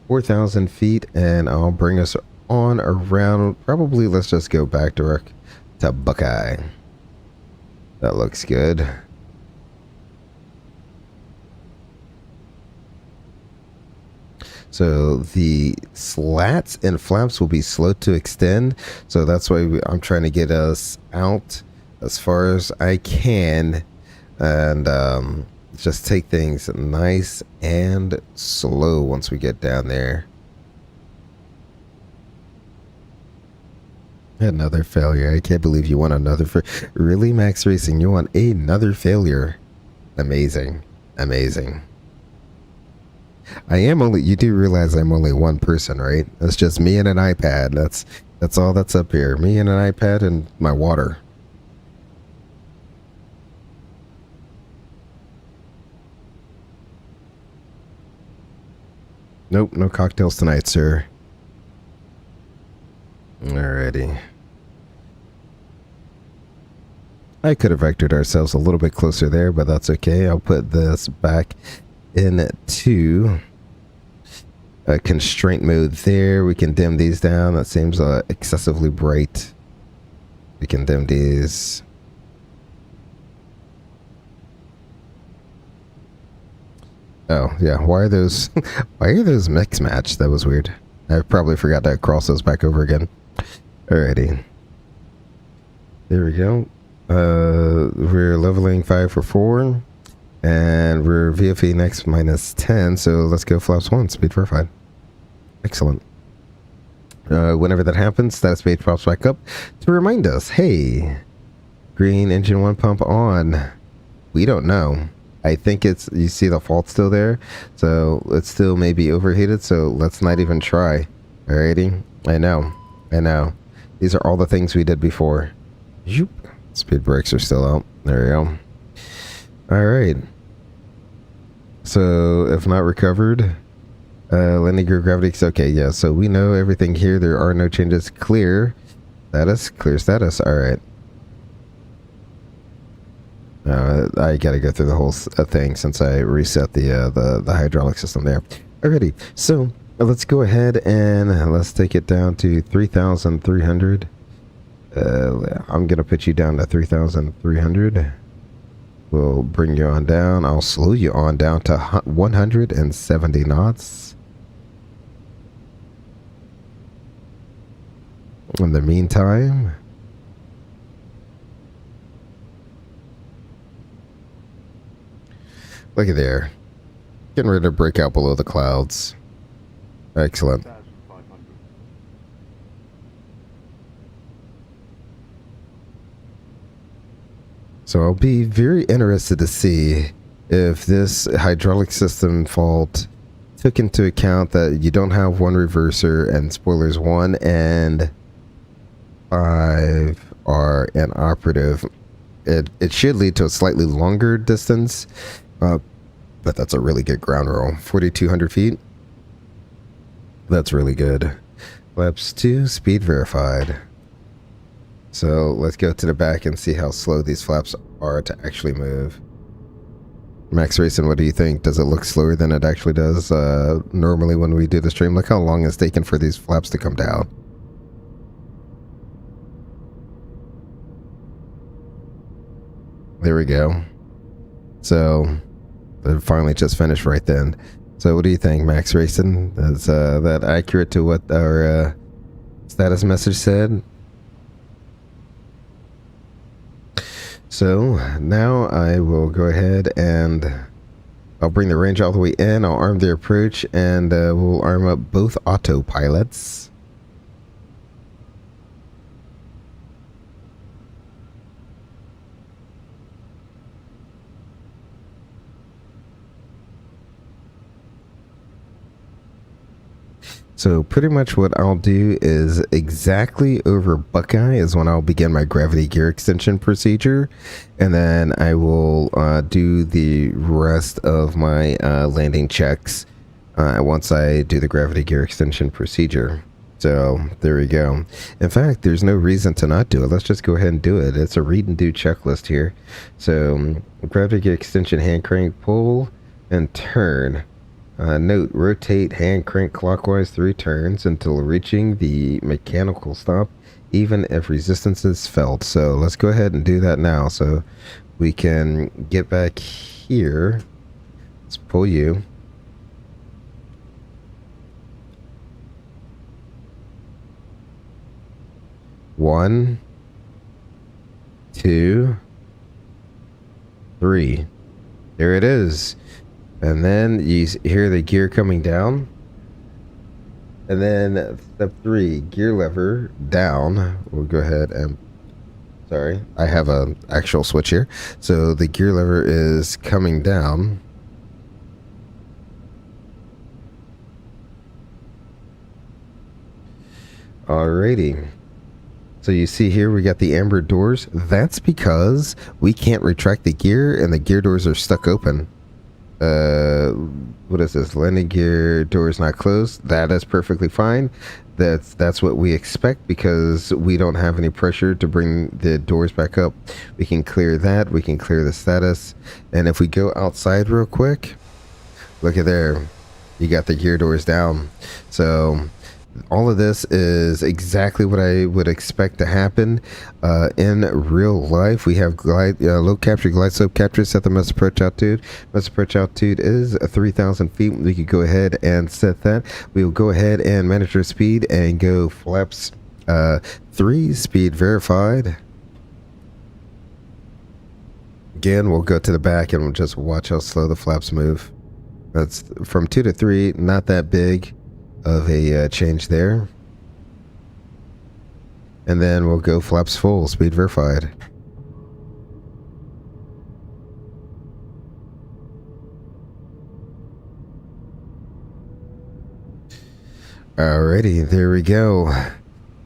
4,000 feet and I'll bring us on around, probably let's just go back direct to Buckeye. That looks good. So the slats and flaps will be slow to extend, so that's why I'm trying to get us out as far as I can, and just take things nice and slow once we get down there. Another failure. I can't believe you want another really, Max Racing, you want another failure? Amazing. Amazing. I am only, you do realize I'm only one person, right? That's just me and an iPad. That's all that's up here. Me and an iPad and my water. Nope, no cocktails tonight, sir. Alrighty. I could have vectored ourselves a little bit closer there, but that's okay. I'll put this back into a constraint mode there. We can dim these down. That seems excessively bright. We can dim these. Oh, yeah. Why are those mix matched? That was weird. I probably forgot to cross those back over again. Alrighty. There we go. We're leveling 5 for 4. And we're VFE next minus 10. So let's go flaps 1. Speed verified. Excellent. Whenever that happens, status page pops back up to remind us, hey, green engine 1 pump on. We don't know. I think it's, you see the fault still there, so it's still maybe overheated, so let's not even try. Alrighty. I know. These are all the things we did before. Zoop. Speed brakes are still out. There we go. Alright. So, if not recovered, landing gear gravity is okay. Yeah, so we know everything here. There are no changes. Clear status. Clear status. Alright. I gotta go through the whole thing since I reset the hydraulic system there. Alrighty, so let's go ahead and let's take it down to 3,300. I'm gonna put you down to 3,300. We'll bring you on down. I'll slow you on down to 170 knots. In the meantime, look at there. Getting ready to break out below the clouds. Excellent. So I'll be very interested to see if this hydraulic system fault took into account that you don't have one reverser and spoilers 1 and 5 are inoperative. It should lead to a slightly longer distance. But that's a really good ground roll. 4,200 feet. That's really good. Flaps 2, speed verified. So let's go to the back and see how slow these flaps are to actually move. Max Racing, what do you think? Does it look slower than it actually does normally when we do the stream? Look how long it's taken for these flaps to come down. There we go. So it finally just finished right then. So what do you think, Max Racing? Is that accurate to what our status message said? So now I will go ahead and I'll bring the range all the way in. I'll arm the approach and we'll arm up both autopilots. So pretty much what I'll do is exactly over Buckeye is when I'll begin my gravity gear extension procedure. And then I will do the rest of my landing checks once I do the gravity gear extension procedure. So there we go. In fact, there's no reason to not do it. Let's just go ahead and do it. It's a read and do checklist here. So gravity gear extension, hand crank, pull, and turn. Note, rotate hand crank clockwise 3 turns until reaching the mechanical stop, even if resistance is felt. So let's go ahead and do that now so we can get back here. Let's pull you. One, 2, 3. There it is. And then you hear the gear coming down. And then step 3, gear lever down. We'll go ahead and, sorry, I have an actual switch here. So the gear lever is coming down. Alrighty. So you see here we got the amber doors. That's because we can't retract the gear and the gear doors are stuck open. What is this? Landing gear doors not closed. That is perfectly fine. That's what we expect because we don't have any pressure to bring the doors back up. We can clear that. We can clear the status. And if we go outside real quick, look at there. You got the gear doors down. So all of this is exactly what I would expect to happen in real life. We have low capture, glide slope capture, set the must approach altitude. Must approach altitude is 3,000 feet. We could go ahead and set that. We will go ahead and manage our speed and go flaps 3, speed verified. Again, we'll go to the back and we'll just watch how slow the flaps move. That's from 2 to 3, not that big of a change there. And then we'll go flaps full, speed verified. Alrighty, there we go.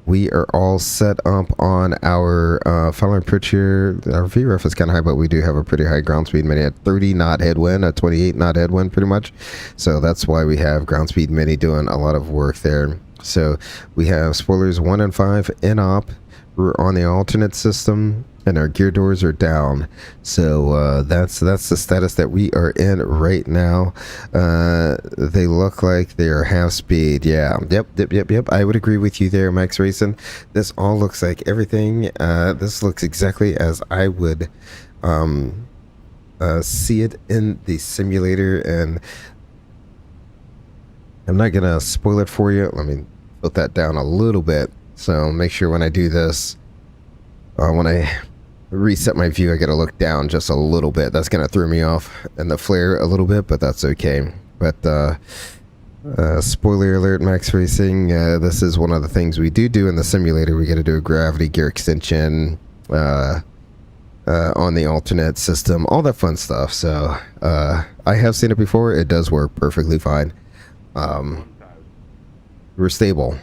We are all set up on our final approach here. Our VREF is kind of high, but we do have a pretty high ground speed mini at 30 knot headwind, a 28 knot headwind pretty much. So that's why we have ground speed mini doing a lot of work there. So we have spoilers 1 and 5 in op. We're on the alternate system and our gear doors are down. So that's the status that we are in right now. They look like they are half speed. Yeah, yep. I would agree with you there, Max Racing. This all looks like everything. This looks exactly as I would see it in the simulator, and I'm not gonna spoil it for you. Let me put that down a little bit. So make sure when I do this, when I reset my view, I gotta look down just a little bit. That's gonna throw me off in the flare a little bit, but that's okay. But spoiler alert, Max Racing, this is one of the things we do in the simulator. We gotta do a gravity gear extension on the alternate system, all that fun stuff. So I have seen it before. It does work perfectly fine. We're stable.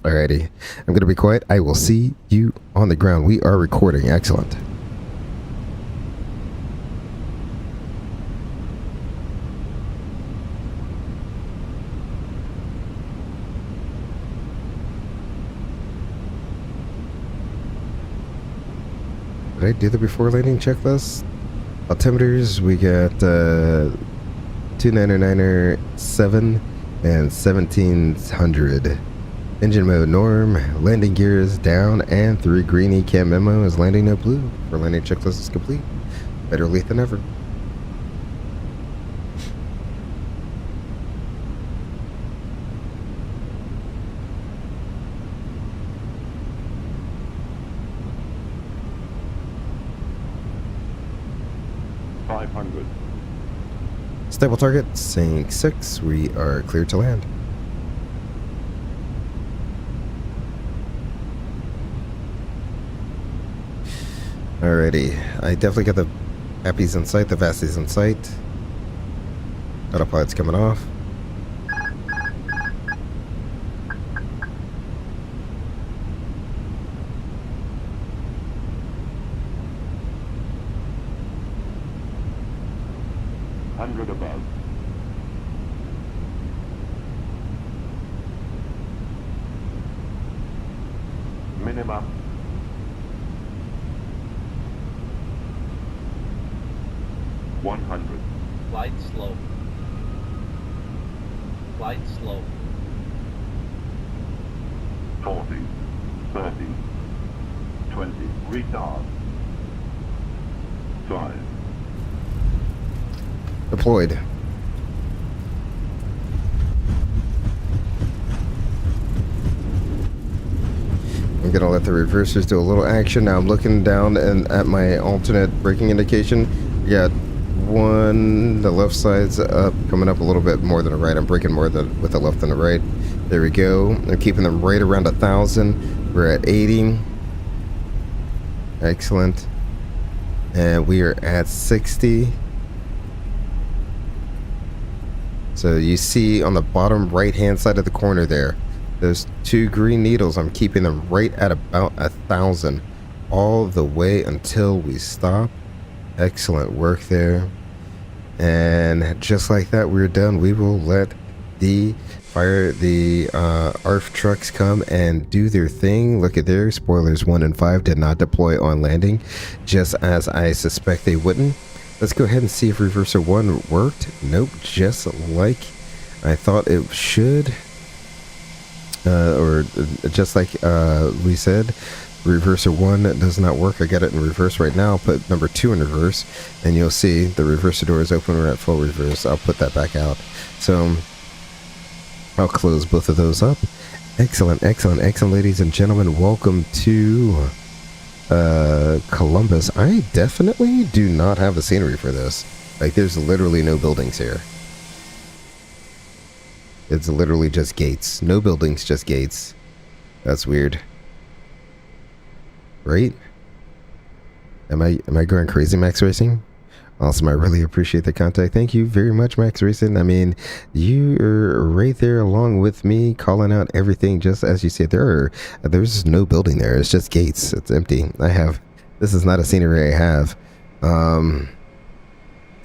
Alrighty, I'm going to be quiet. I will see you on the ground. We are recording. Excellent. Did I do the before landing checklist? Altimeters, we got 299er 7 and 1700. Engine mode norm, landing gear is down, and 3 green ECAM memo is landing no blue. For landing checklist is complete. Better late than ever. Stable target, sync 6. We are clear to land. Alrighty, I definitely got the Happy's in sight, the Vasty's in sight. Autopilot's coming off. Above. Minimum. Glide slow. Glide slow. 40, 30, 20, retard. 5. Deployed. I'm gonna let the reversers do a little action. Now I'm looking down and at my alternate braking indication. We got one, the left side's up, coming up a little bit more than the right. I'm braking more with the left than the right. There we go. I'm keeping them right around 1,000. We're at 80. Excellent. And we are at 60. So you see on the bottom right hand side of the corner there, those 2 green needles. I'm keeping them right at about 1,000 all the way until we stop. Excellent work there. And just like that, we're done. We will let the ARF trucks come and do their thing. Look at there, spoilers 1 and 5 did not deploy on landing, just as I suspect they wouldn't. Let's go ahead and see if reverser 1 worked. Nope, just like I thought it should. or just like we said, reverser 1 does not work. I got it in reverse right now. I'll put number 2 in reverse, and you'll see the reverser door is open. We're at full reverse. I'll put that back out. So I'll close both of those up. Excellent, excellent, excellent, ladies and gentlemen. Welcome to Columbus. I definitely do not have the scenery for this. Like, there's literally no buildings here. It's literally just gates. No buildings, just gates. That's weird. Right? Am I going crazy, Max Racing? Awesome. I really appreciate the contact. Thank you very much, Max Racing. I mean, you are right there along with me, calling out everything just as you said. There's no building there. It's just gates. It's empty. This is not a scenery I have.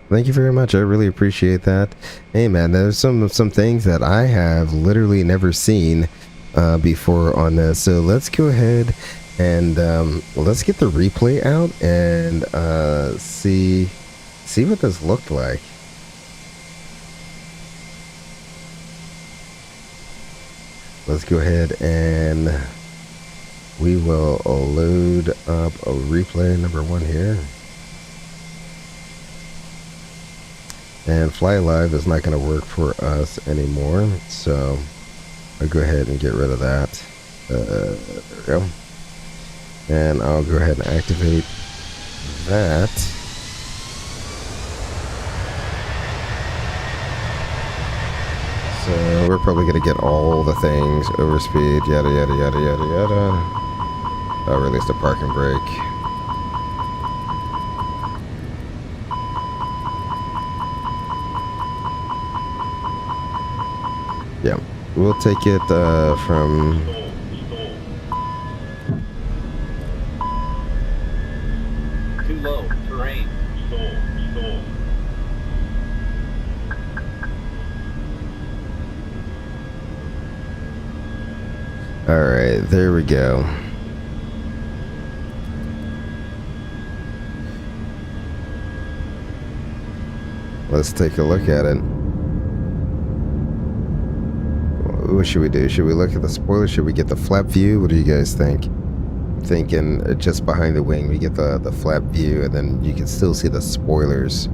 Thank you very much. I really appreciate that. Hey, man, there's some things that I have literally never seen before on this. So let's go ahead and let's get the replay out and see what this looked like. Let's go ahead and we will load up a replay number 1 here. And Fly Live is not going to work for us anymore, so I'll go ahead and get rid of that. There we go. And I'll go ahead and activate that. So we're probably going to get all the things, overspeed, yada, yada, yada, yada, yada. I'll release the parking brake. Yeah, we'll take it from... Too low. Terrain. Stall. Alright, there we go. Let's take a look at it. What should we do? Should we look at the spoiler? Should we get the flap view? What do you guys think? I'm thinking just behind the wing we get the flap view, and then you can still see the spoilers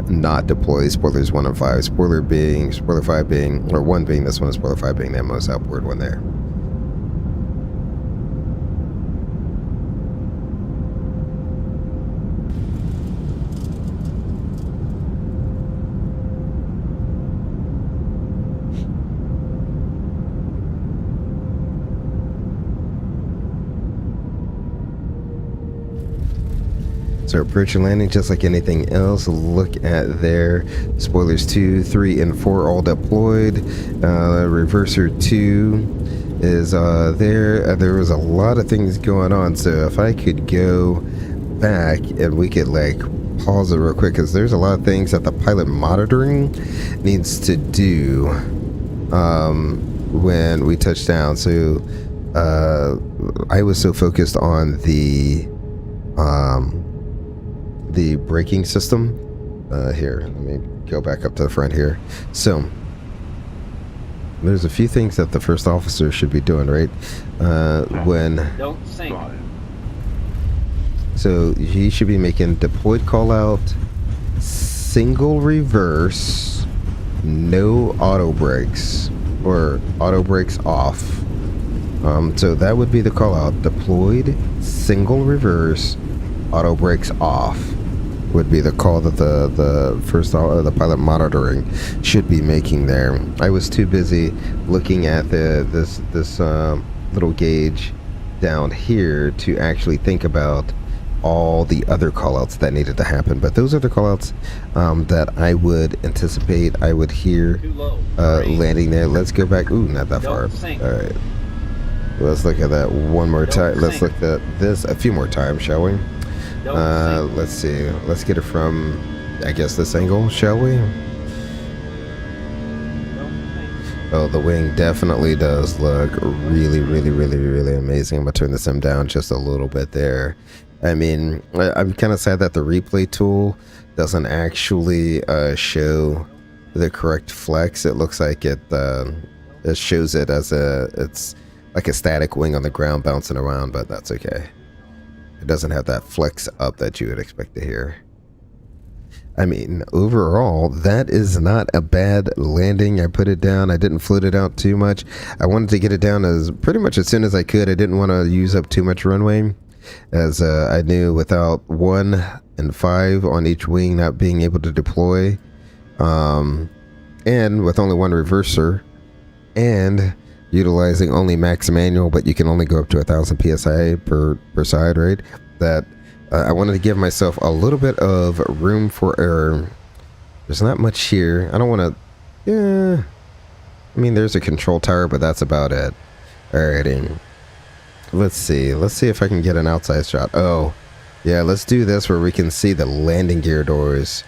not deployed. Spoilers 1 and 5. Spoiler 5 being, or 1 being this one, and spoiler 5 being the most upward one there. So approach and landing, just like anything else. Look at there. Spoilers 2, 3, and 4 all deployed. Reverser 2 is there. There was a lot of things going on. So if I could go back and we could like pause it real quick, because there's a lot of things that the pilot monitoring needs to do when we touch down. So I was so focused on the braking system. Here, let me go back up to the front here. So there's a few things that the first officer should be doing, right? When Don't sink. so he should be making deployed call out, single reverse, no auto brakes, or auto brakes off. So that would be the call out: deployed, single reverse, auto brakes off would be the call that the pilot monitoring should be making there. I was too busy looking at this little gauge down here to actually think about all the other callouts that needed to happen. But those are the callouts that I would anticipate I would hear landing there. Let's go back. Ooh, not that far. All right. Let's look at that one more time. Let's look at this a few more times, shall we? Let's see. Let's get it from, I guess, this angle, shall we? Oh, the wing definitely does look really, really, really, really amazing. I'm going to turn the sim down just a little bit there. I mean, I'm kind of sad that the replay tool doesn't actually show the correct flex. It looks like it it shows it as it's like a static wing on the ground bouncing around, but that's okay. It doesn't have that flex up that you would expect to hear. I mean, overall, that is not a bad landing. I put it down. I didn't float it out too much. I wanted to get it down as pretty much as soon as I could. I didn't want to use up too much runway, as I knew without 1 and 5 on each wing not being able to deploy, and with only 1 reverser, and utilizing only max manual, but you can only go up to 1,000 psi per side, right? That I wanted to give myself a little bit of room for error. There's not much here. I don't want to. Yeah, I mean, there's a control tower, but that's about it. Alrighty. Let's see. Let's see if I can get an outside shot. Oh, yeah. Let's do this where we can see the landing gear doors.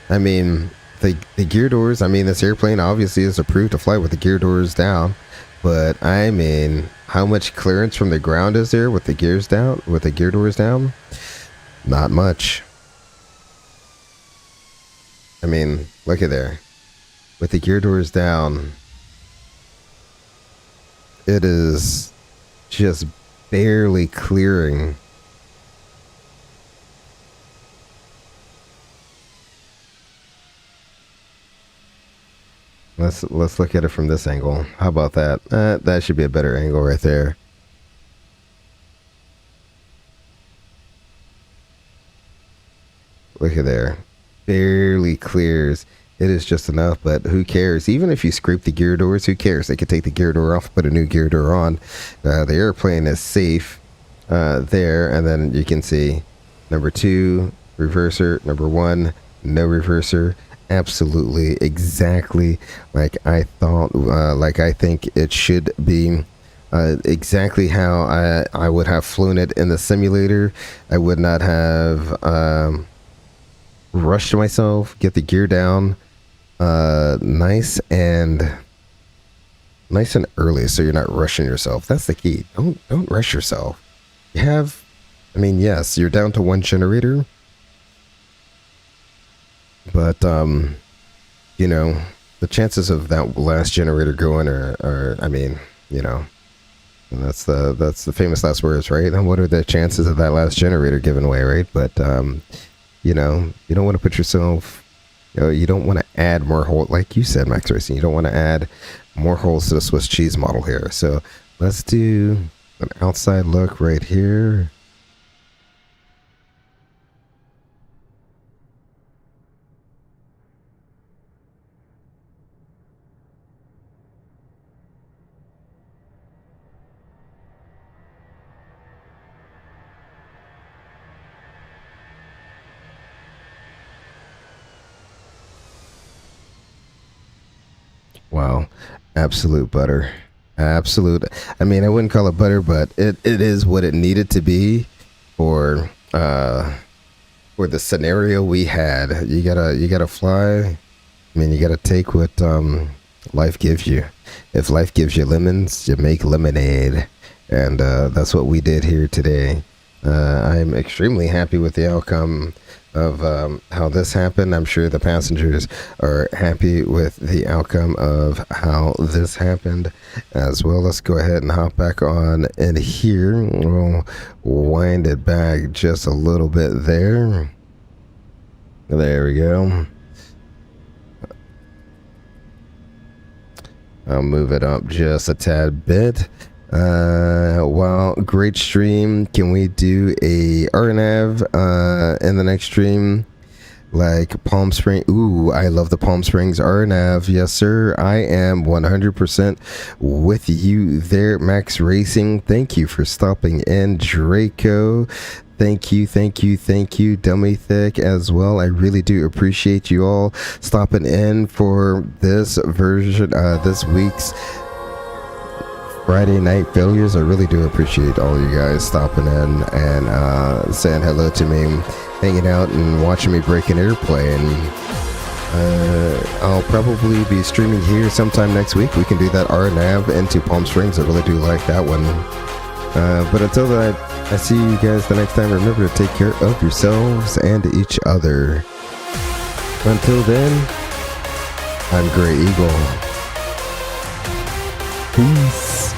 I mean, the gear doors. I mean, this airplane obviously is approved to fly with the gear doors down. But I mean, how much clearance from the ground is there with the gears down, with the gear doors down? Not much. I mean, look at there. With the gear doors down, it is just barely clearing. Let's look at it from this angle. How about that? That should be a better angle right there. Look at there. Barely clears. It is just enough, but who cares? Even if you scrape the gear doors, who cares? They could take the gear door off, put a new gear door on. The airplane is safe there, and then you can see number 2, reverser, number 1, no reverser. Absolutely, exactly like I thought, like I think it should be. Exactly how I would have flown it in the simulator. I would not have rushed myself. Get the gear down nice and early, so you're not rushing yourself. That's the key. Don't rush yourself. You have, I mean, yes, you're down to 1 generator, but you know, the chances of that last generator going are I mean, you know, and that's the famous last words, right? And what are the chances of that last generator giving away, right? But you know, you don't want to put yourself, you know, you don't want to add more holes, like you said, Max Racing. You don't want to add more holes to the Swiss cheese model here. So let's do an outside look right here. Wow, absolute butter. Absolute. I mean, I wouldn't call it butter, but it is what it needed to be for the scenario we had. You gotta fly. I mean, you gotta take what life gives you. If life gives you lemons, you make lemonade, and that's what we did here today. I'm extremely happy with the outcome of how this happened. I'm sure the passengers are happy with the outcome of how this happened as well. Let's go ahead and hop back on in here. We'll wind it back just a little bit there. There we go. I'll move it up just a tad bit. Wow, great stream. Can we do a RNAV in the next stream? Like Palm Springs. Ooh, I love the Palm Springs RNAV. Yes, sir. I am 100% with you there, Max Racing. Thank you for stopping in, Draco. Thank you, Dummy Thick as well. I really do appreciate you all stopping in for this version, this week's Friday Night Failures. I really do appreciate all you guys stopping in and saying hello to me, hanging out and watching me break an airplane. I'll probably be streaming here sometime next week. We can do that RNAV into Palm Springs. I really do like that one. But until that, I see you guys the next time. Remember to take care of yourselves and each other. Until then, I'm Gray Eagle. Peace.